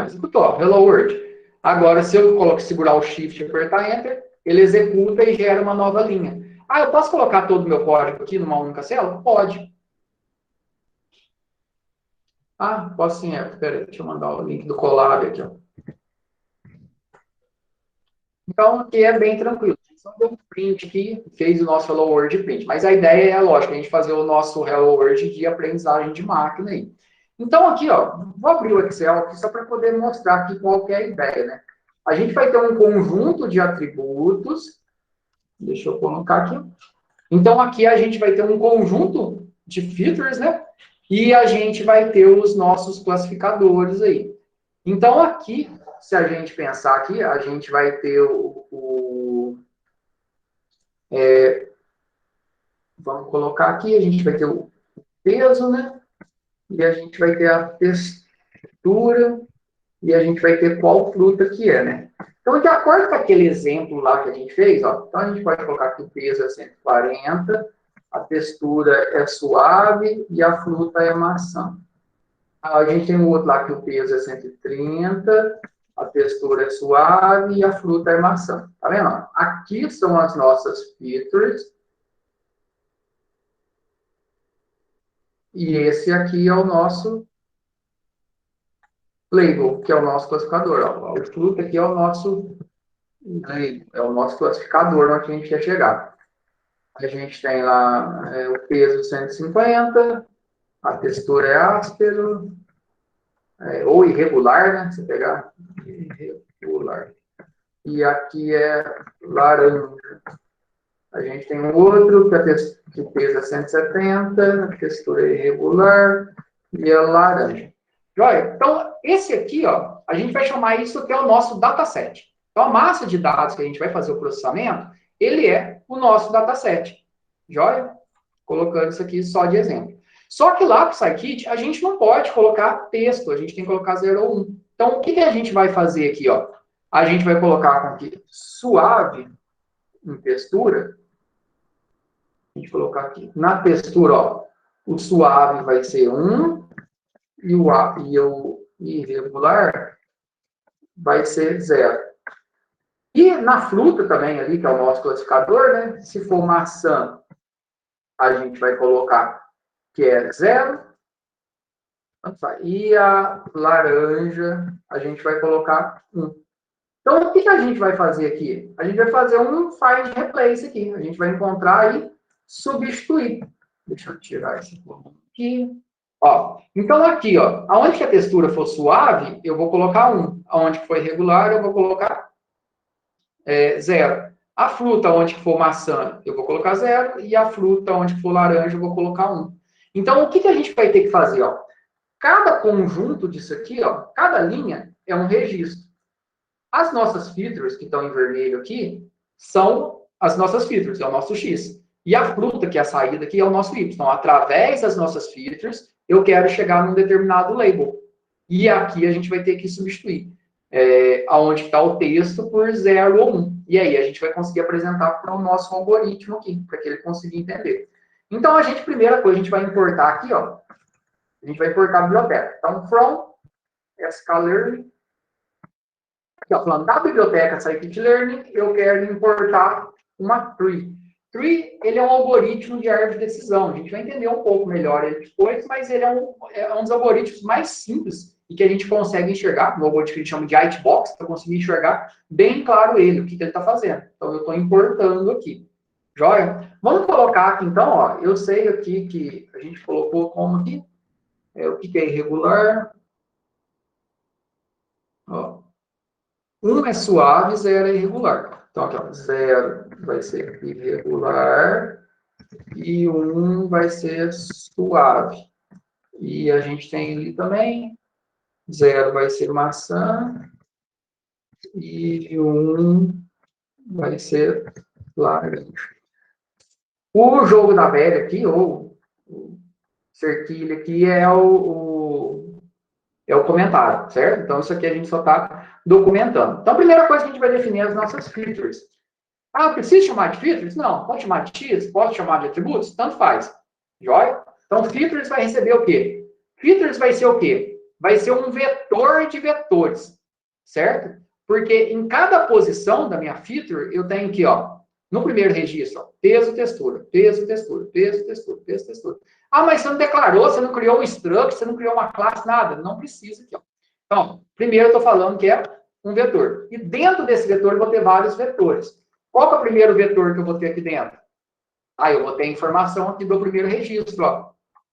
Speaker 1: Executou. Hello World. Agora, se eu segurar o Shift e apertar Enter, ele executa e gera uma nova linha. Eu posso colocar todo o meu código aqui numa única célula? Pode. Posso sim. Espera aí, deixa eu mandar o link do Colab aqui. Ó. Então, aqui é bem tranquilo. A gente só deu um print aqui, fez o nosso Hello World print. Mas a ideia é, lógico, a gente fazer o nosso Hello World de aprendizagem de máquina aí. Então, aqui, ó, vou abrir o Excel aqui só para poder mostrar aqui qual que é a ideia, né? A gente vai ter um conjunto de atributos. Deixa eu colocar aqui. Então, aqui a gente vai ter um conjunto de features, né? E a gente vai ter os nossos classificadores aí. Então, aqui, se a gente pensar aqui, a gente vai ter vamos colocar aqui, a gente vai ter o peso, né? E a gente vai ter a textura, e a gente vai ter qual fruta que é, né? Então, de acordo com aquele exemplo lá que a gente fez, ó, então a gente pode colocar que o peso é 140, a textura é suave e a fruta é maçã. A gente tem um outro lá que o peso é 130, a textura é suave e a fruta é maçã. Tá vendo? Aqui são as nossas features. E esse aqui é o nosso label, que é o nosso classificador. Ó. O fruta aqui é o nosso label, é o nosso classificador onde a gente quer chegar. A gente tem lá o peso 150, a textura é áspero, ou irregular, né? Se pegar irregular. E aqui é laranja. A gente tem um outro que pesa 170, a textura é irregular e é laranja. Joia? Então, esse aqui, ó, a gente vai chamar isso que é o nosso dataset. Então, a massa de dados que a gente vai fazer o processamento, ele é o nosso dataset. Joia? Colocando isso aqui só de exemplo. Só que lá para o Scikit, a gente não pode colocar texto, a gente tem que colocar 0 ou 1. Então, o que a gente vai fazer aqui, ó? A gente vai colocar aqui suave em textura. A gente colocar aqui. Na textura, ó, o suave vai ser 1 e o irregular vai ser 0. E na fruta também ali, que é o nosso classificador, né? Se for maçã, a gente vai colocar que é 0. E a laranja, a gente vai colocar 1. Então, o que a gente vai fazer aqui? A gente vai fazer um find replace aqui. A gente vai encontrar e substituir. Deixa eu tirar esse aqui. Ó, então, aqui, ó, aonde que a textura for suave, eu vou colocar 1. Aonde que for irregular, eu vou colocar 0. A fruta, onde que for maçã, eu vou colocar 0. E a fruta, onde que for laranja, eu vou colocar 1. Então, o que a gente vai ter que fazer? Ó? Cada conjunto disso aqui, ó, cada linha é um registro. As nossas features, que estão em vermelho aqui, são as nossas features, é o nosso X. E a fruta, que é a saída aqui, é o nosso Y. Então, através das nossas features, eu quero chegar num determinado label. E aqui a gente vai ter que substituir. Aonde está o texto por 0 ou 1. E aí a gente vai conseguir apresentar para o nosso algoritmo aqui, para que ele consiga entender. Então, primeira coisa, a gente vai importar aqui, ó. A gente vai importar a biblioteca. Então, from sklearning. Aqui, ó, falando da biblioteca scikit-learn, eu quero importar uma tree. Tree, ele é um algoritmo de árvore de decisão. A gente vai entender um pouco melhor ele depois, mas ele é um dos algoritmos mais simples e que a gente consegue enxergar, no algoritmo que a gente chama de Whitebox, para conseguir enxergar bem claro ele, o que ele está fazendo. Então, eu estou importando aqui. Joia? Vamos colocar aqui, então, ó, eu sei aqui que a gente colocou como aqui, o que é irregular. Ó, 1 é suave, 0 é irregular. Então, aqui, ó, 0 vai ser irregular e 1 vai ser suave. E a gente tem ali também, 0 vai ser maçã e 1 vai ser laranja. O jogo da velha aqui, ou o cerquilho aqui, é o comentário, certo? Então, isso aqui a gente só está documentando. Então, a primeira coisa que a gente vai definir é as nossas features. Ah, preciso chamar de features? Não. Pode chamar de X? Posso chamar de atributos? Tanto faz. Joia? Então, features vai receber o quê? Features vai ser o quê? Vai ser um vetor de vetores, certo? Porque em cada posição da minha feature, eu tenho aqui, ó, no primeiro registro, ó, peso, textura, peso, textura, peso, textura, peso, textura. Ah, mas você não declarou, você não criou um struct, você não criou uma classe, nada. Não precisa aqui, ó. Então, primeiro eu estou falando que é um vetor. E dentro desse vetor eu vou ter vários vetores. Qual que é o primeiro vetor que eu vou ter aqui dentro? Ah, eu vou ter a informação aqui do primeiro registro, ó.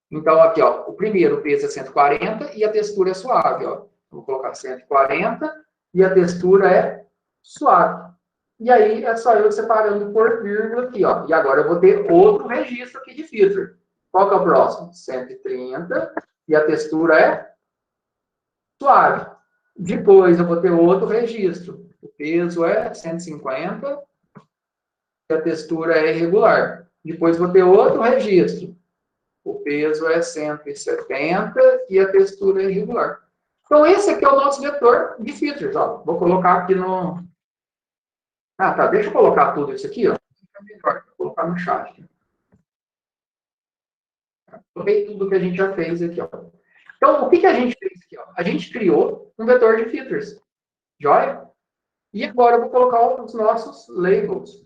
Speaker 1: Então, aqui, ó, o primeiro, o peso é 140 e a textura é suave, ó. Vou colocar 140 e a textura é suave. E aí, é só eu separando por vírgula aqui, ó. E agora eu vou ter outro registro aqui de feature. Qual que é o próximo? 130 e a textura é suave. Depois eu vou ter outro registro. O peso é 150 e a textura é irregular. Depois vou ter outro registro. O peso é 170 e a textura é irregular. Então, esse aqui é o nosso vetor de features. Ó. Vou colocar aqui no... Ah, tá. Deixa eu colocar tudo isso aqui. Ó. Fica melhor. Vou colocar no chat. Coloquei tudo que a gente já fez aqui. Ó. Então, o que a gente fez aqui? Ó? A gente criou um vetor de features. Joia? E agora eu vou colocar os nossos labels.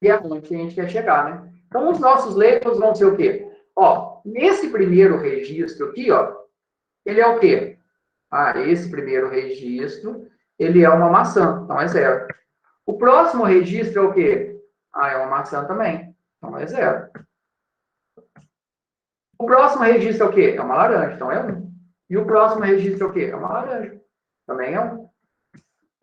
Speaker 1: E é onde a gente quer chegar, né? Então, os nossos labels vão ser o quê? Ó, nesse primeiro registro aqui, ó, ele é o quê? Ah, esse primeiro registro, ele é uma maçã, então é 0. O próximo registro é o quê? Ah, é uma maçã também, então é 0. O próximo registro é o quê? É uma laranja, então é 1. E o próximo registro é o quê? É uma laranja, também é 1.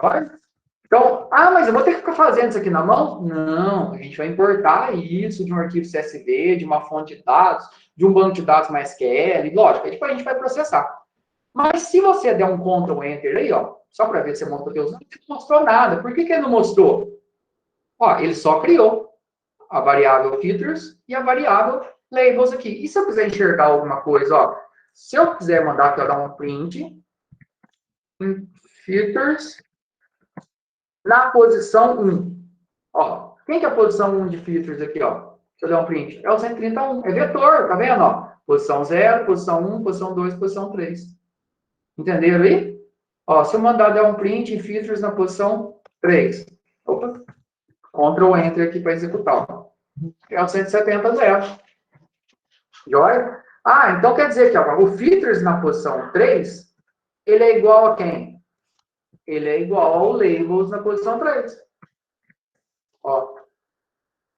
Speaker 1: Olha. Então, ah, mas eu vou ter que ficar fazendo isso aqui na mão? Não, a gente vai importar isso de um arquivo CSV, de uma fonte de dados, de um banco de dados MySQL, lógico, aí depois a gente vai processar. Mas se você der um Ctrl Enter aí, ó, só para ver se você montou teus dados, não mostrou nada. Por que ele não mostrou? Ó, ele só criou a variável features e a variável labels aqui. E se eu quiser enxergar alguma coisa, ó, se eu quiser mandar aqui, ó, dar um print em features na posição 1. Ó, quem que é a posição 1 de features aqui, ó? Deixa eu dar um print. É o 131. É vetor, tá vendo, ó? Posição 0, posição 1, posição 2, posição 3. Entenderam aí? Ó, se eu mandar dar um print em features na posição 3. Opa. Ctrl Enter aqui para executar. Ó. É o 170, 0. Joia? Ah, então quer dizer que ó, o features na posição 3, ele é igual a quem? Ele é igual ao labels na posição 3. Ó,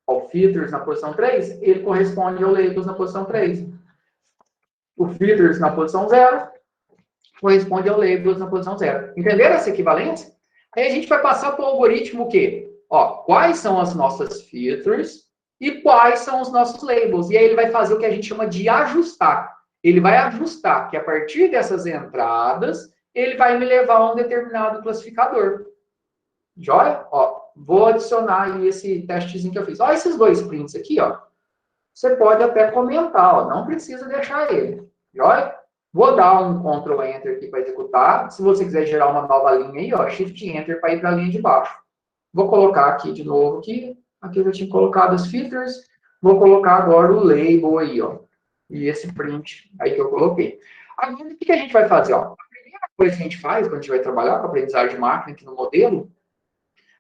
Speaker 1: o features na posição 3, ele corresponde ao labels na posição 3. O features na posição 0 corresponde ao labels na posição 0. Entenderam essa equivalência? Aí a gente vai passar para o algoritmo o quê? Ó, quais são as nossas features e quais são os nossos labels. E aí ele vai fazer o que a gente chama de ajustar. Ele vai ajustar que a partir dessas entradas, ele vai me levar a um determinado classificador. Joia? Ó, vou adicionar aí esse testezinho que eu fiz. Ó, esses dois prints aqui, ó. Você pode até comentar, ó. Não precisa deixar ele. Joia? Vou dar um Ctrl Enter aqui para executar. Se você quiser gerar uma nova linha aí, ó, Shift Enter para ir para a linha de baixo. Vou colocar aqui de novo aqui. Aqui eu já tinha colocado as features. Vou colocar agora o label aí, ó. E esse print aí que eu coloquei. Agora, o que a gente vai fazer, ó? A primeira coisa que a gente faz quando a gente vai trabalhar com aprendizagem de máquina aqui no modelo,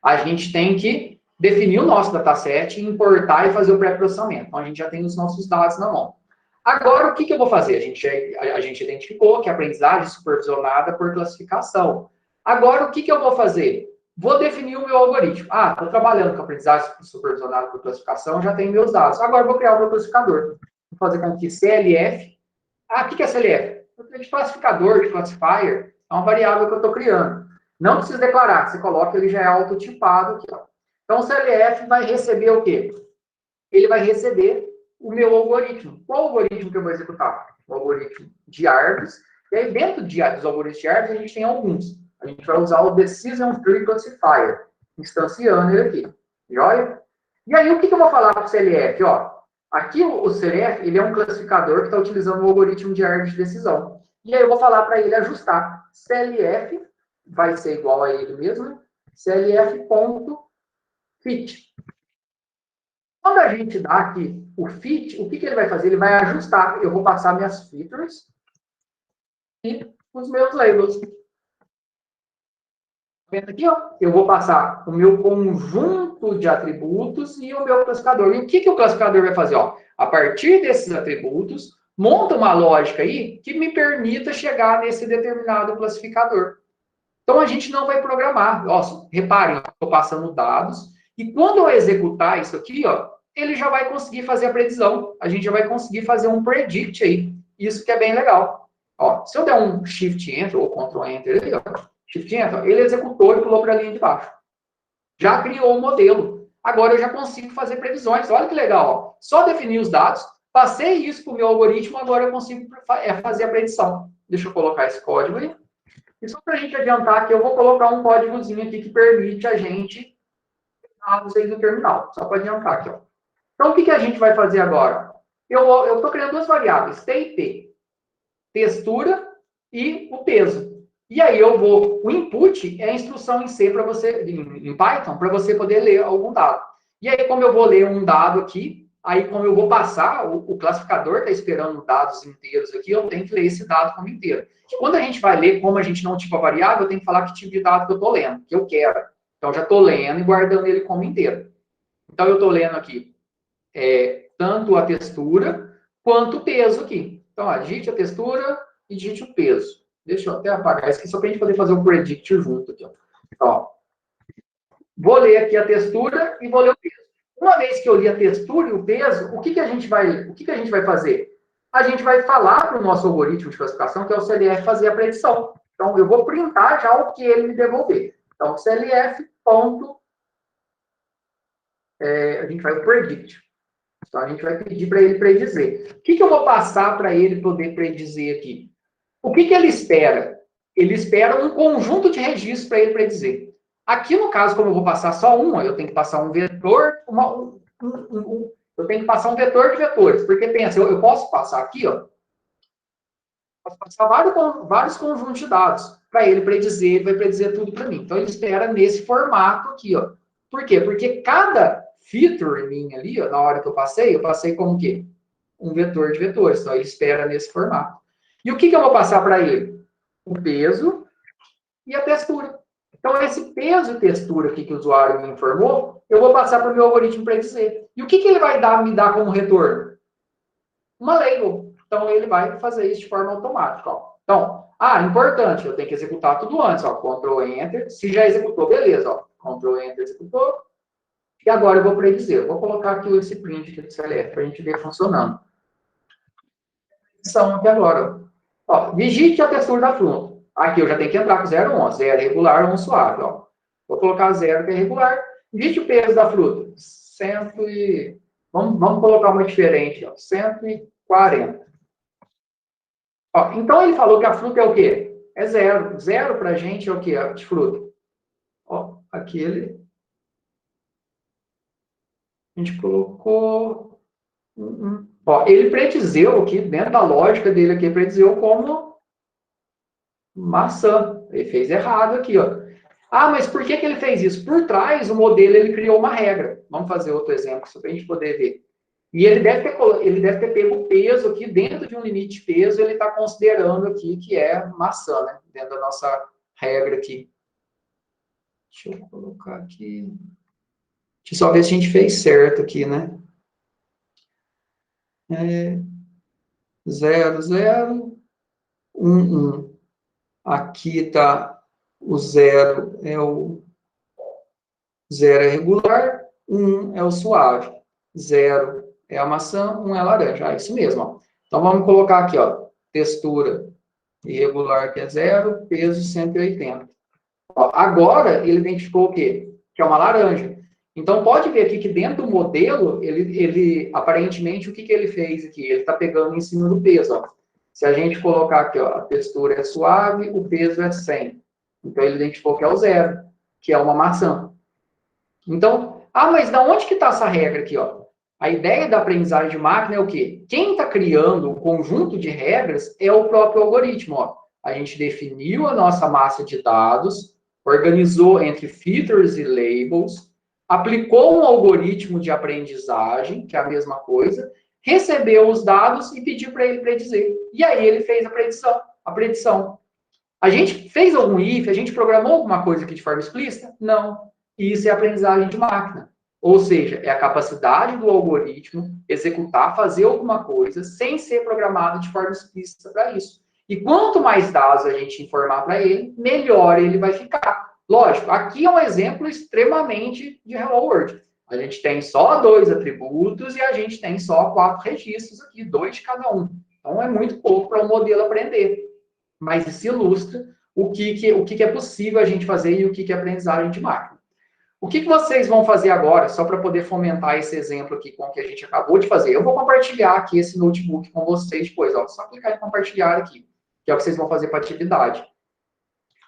Speaker 1: a gente tem que definir o nosso dataset, importar e fazer o pré-processamento. Então, a gente já tem os nossos dados na mão. Agora, o que eu vou fazer? A gente identificou que a aprendizagem é supervisionada por classificação. Agora, o que eu vou fazer? Vou definir o meu algoritmo. Ah, estou trabalhando com aprendizagem supervisionada por classificação, já tenho meus dados. Agora vou criar o meu classificador. Vou fazer com que CLF. Ah, o que é CLF? De classificador, de classifier, é uma variável que eu estou criando. Não precisa declarar, você coloca, ele já é autotipado aqui. Ó. Então, o CLF vai receber o quê? Ele vai receber o meu algoritmo. Qual algoritmo que eu vou executar? O algoritmo de Argos. E aí, dentro dos algoritmos de Argos, a gente tem alguns. A gente vai usar o Decision Tree Classifier, instanciando ele aqui. Joia? E aí, o que eu vou falar para o CLF? Ó, aqui, o CLF, ele é um classificador que está utilizando o algoritmo de Argos de decisão. E aí, eu vou falar para ele ajustar. CLF vai ser igual a ele mesmo, CLF.fit. Quando a gente dá aqui o fit, o que ele vai fazer? Ele vai ajustar. Eu vou passar minhas features e os meus labels. Vendo aqui, ó, eu vou passar o meu conjunto de atributos e o meu classificador. E o que o classificador vai fazer? Ó, a partir desses atributos, monta uma lógica aí que me permita chegar nesse determinado classificador. Então, a gente não vai programar. Ó, reparem, estou passando dados. E quando eu executar isso aqui, ó, ele já vai conseguir fazer a previsão. A gente já vai conseguir fazer um predict aí. Isso que é bem legal. Ó, se eu der um Shift Enter ou Ctrl Enter, aí, ó, Shift Enter, ele executou e pulou para a linha de baixo. Já criou o modelo. Agora eu já consigo fazer previsões. Olha que legal. Ó. Só definir os dados, passei isso para o meu algoritmo, agora eu consigo fazer a predição. Deixa eu colocar esse código aí. E só para a gente adiantar aqui, eu vou colocar um códigozinho aqui que permite a gente dados aí no terminal. Só para adiantar aqui, ó. Então, o que a gente vai fazer agora? Eu estou criando duas variáveis, T e P. Textura e o peso. E aí o input é a instrução em C para você, em Python, para você poder ler algum dado. E aí, como eu vou ler um dado aqui, aí como eu vou passar, o classificador está esperando dados inteiros aqui, eu tenho que ler esse dado como inteiro. Quando a gente vai ler, como a gente não tipa variável, eu tenho que falar que tipo de dado que eu estou lendo, que eu quero. Então, já estou lendo e guardando ele como inteiro. Então, eu estou lendo aqui tanto a textura quanto o peso aqui. Então, ó, digite a textura e digite o peso. Deixa eu até apagar isso aqui, só para a gente poder fazer o predict junto aqui. Ó, vou ler aqui a textura e vou ler o peso. Uma vez que eu li a textura e o peso, o que a gente vai fazer? A gente vai falar para o nosso algoritmo de classificação, que é o CLF, fazer a predição. Então, eu vou printar já o que ele me devolver. Então, CLF. A gente vai predict. Então, a gente vai pedir para ele predizer. O que eu vou passar para ele poder predizer aqui? O que ele espera? Ele espera um conjunto de registros para ele predizer. Aqui, no caso, como eu vou passar só uma, eu tenho que passar um vetor, eu tenho que passar um vetor de vetores. Porque, pensa, eu posso passar aqui, ó, posso passar vários conjuntos de dados para ele predizer, ele vai predizer tudo para mim. Então, ele espera nesse formato aqui, ó. Por quê? Porque cada feature minha ali, ó, na hora que eu passei como o quê? Um vetor de vetores. Então, ele espera nesse formato. E o que eu vou passar para ele? O peso e a textura. Então, esse peso e textura aqui que o usuário me informou, eu vou passar para o meu algoritmo predizer. E o que ele vai me dar como retorno? Uma label. Então, ele vai fazer isso de forma automática. Ó. Então, importante, eu tenho que executar tudo antes. Ó. Ctrl Enter. Se já executou, beleza. Ó. Ctrl Enter, executou. E agora eu vou predizer. Eu vou colocar aqui esse print aqui do CLF para a gente ver funcionando. São aqui agora. Ó, digite a textura da fruta. Aqui eu já tenho que entrar com 0, 1. 0 é regular, 1 suave. Ó. Vou colocar 0 que é regular. Digite o peso da fruta. Vamos colocar uma diferente. Ó. 140. Ó, então ele falou que a fruta é o quê? É 0. 0 para a gente é o quê? De fruta. Ó, aqui a gente colocou. Ó, ele predizeu aqui, dentro da lógica dele aqui, predizeu como maçã. Ele fez errado aqui, ó. Mas por que ele fez isso? Por trás, o modelo, ele criou uma regra. Vamos fazer outro exemplo, só para a gente poder ver. E ele deve ter pego o peso aqui, dentro de um limite de peso, ele está considerando aqui que é maçã, né? Dentro da nossa regra aqui. Deixa eu colocar aqui. Deixa eu só ver se a gente fez certo aqui, né? 0, 0, 1, 1. Aqui está o 0, é o 0 é regular, 1 é o suave. 0 é a maçã, 1 é a laranja. Ah, isso mesmo, ó. Então, vamos colocar aqui, ó, textura irregular, que é 0, peso 180. Ó, agora, ele identificou o quê? Que é uma laranja. Então, pode ver aqui que dentro do modelo, ele aparentemente, o que ele fez aqui? Ele está pegando em cima do peso, ó. Se a gente colocar aqui, ó, a textura é suave, o peso é 100. Então, ele identificou que é o 0, que é uma maçã. Então, mas da onde que está essa regra aqui, ó? A ideia da aprendizagem de máquina é o quê? Quem está criando o conjunto de regras é o próprio algoritmo, ó. A gente definiu a nossa massa de dados, organizou entre features e labels, aplicou um algoritmo de aprendizagem, que é a mesma coisa, recebeu os dados e pediu para ele predizer. E aí ele fez a predição. A gente fez algum if, a gente programou alguma coisa aqui de forma explícita? Não. Isso é aprendizagem de máquina. Ou seja, é a capacidade do algoritmo executar, fazer alguma coisa sem ser programado de forma explícita para isso. E quanto mais dados a gente informar para ele, melhor ele vai ficar. Lógico, aqui é um exemplo extremamente de Hello World. A gente tem só 2 atributos e a gente tem só 4 registros aqui, 2 de cada um. Então, é muito pouco para o modelo aprender. Mas isso ilustra o que é possível a gente fazer e o que é aprendizagem de máquina. O que vocês vão fazer agora, só para poder fomentar esse exemplo aqui com o que a gente acabou de fazer? Eu vou compartilhar aqui esse notebook com vocês depois, ó, só clicar em compartilhar aqui, que é o que vocês vão fazer para a atividade.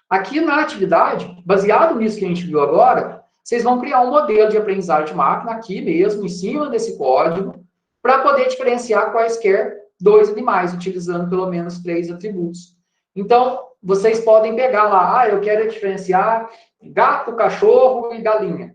Speaker 1: Aqui na atividade, baseado nisso que a gente viu agora, vocês vão criar um modelo de aprendizagem de máquina aqui mesmo, em cima desse código, para poder diferenciar quaisquer 2 animais, utilizando pelo menos 3 atributos. Então, vocês podem pegar lá, eu quero diferenciar gato, cachorro e galinha.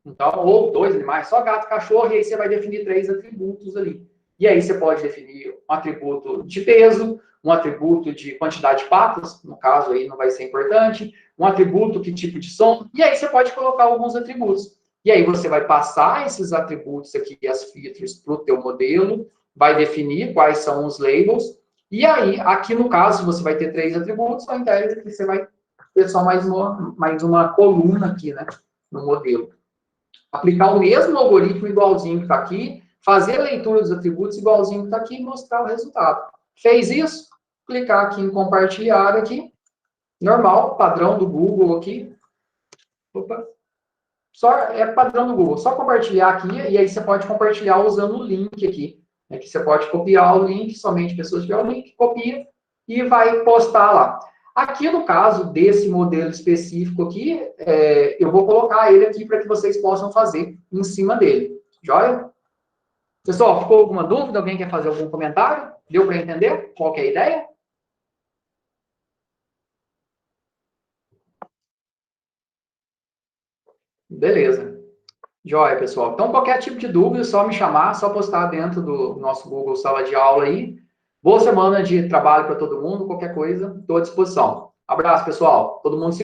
Speaker 1: Então, ou 2 animais, só gato e cachorro, e aí você vai definir 3 atributos ali. E aí você pode definir um atributo de peso, um atributo de quantidade de patas, no caso aí não vai ser importante, um atributo que tipo de som, e aí você pode colocar alguns atributos. E aí você vai passar esses atributos aqui, as features, para o teu modelo, vai definir quais são os labels, e aí, aqui no caso, você vai ter 3 atributos, ao invés de que você vai ter só mais uma coluna aqui, né, no modelo. Aplicar o mesmo algoritmo igualzinho que está aqui, fazer a leitura dos atributos igualzinho que está aqui e mostrar o resultado. Fez isso? Clicar aqui em compartilhar aqui. Normal, padrão do Google aqui. Opa. Só é padrão do Google. Só compartilhar aqui e aí você pode compartilhar usando o link aqui. Que você pode copiar o link, somente pessoas que tiver o link, copia e vai postar lá. Aqui no caso desse modelo específico aqui, eu vou colocar ele aqui para que vocês possam fazer em cima dele. Joia? Pessoal, ficou alguma dúvida? Alguém quer fazer algum comentário? Deu para entender qual que é a ideia? Beleza. Joia, pessoal. Então, qualquer tipo de dúvida, é só me chamar, só postar dentro do nosso Google Sala de Aula aí. Boa semana de trabalho para todo mundo. Qualquer coisa, estou à disposição. Abraço, pessoal. Todo mundo se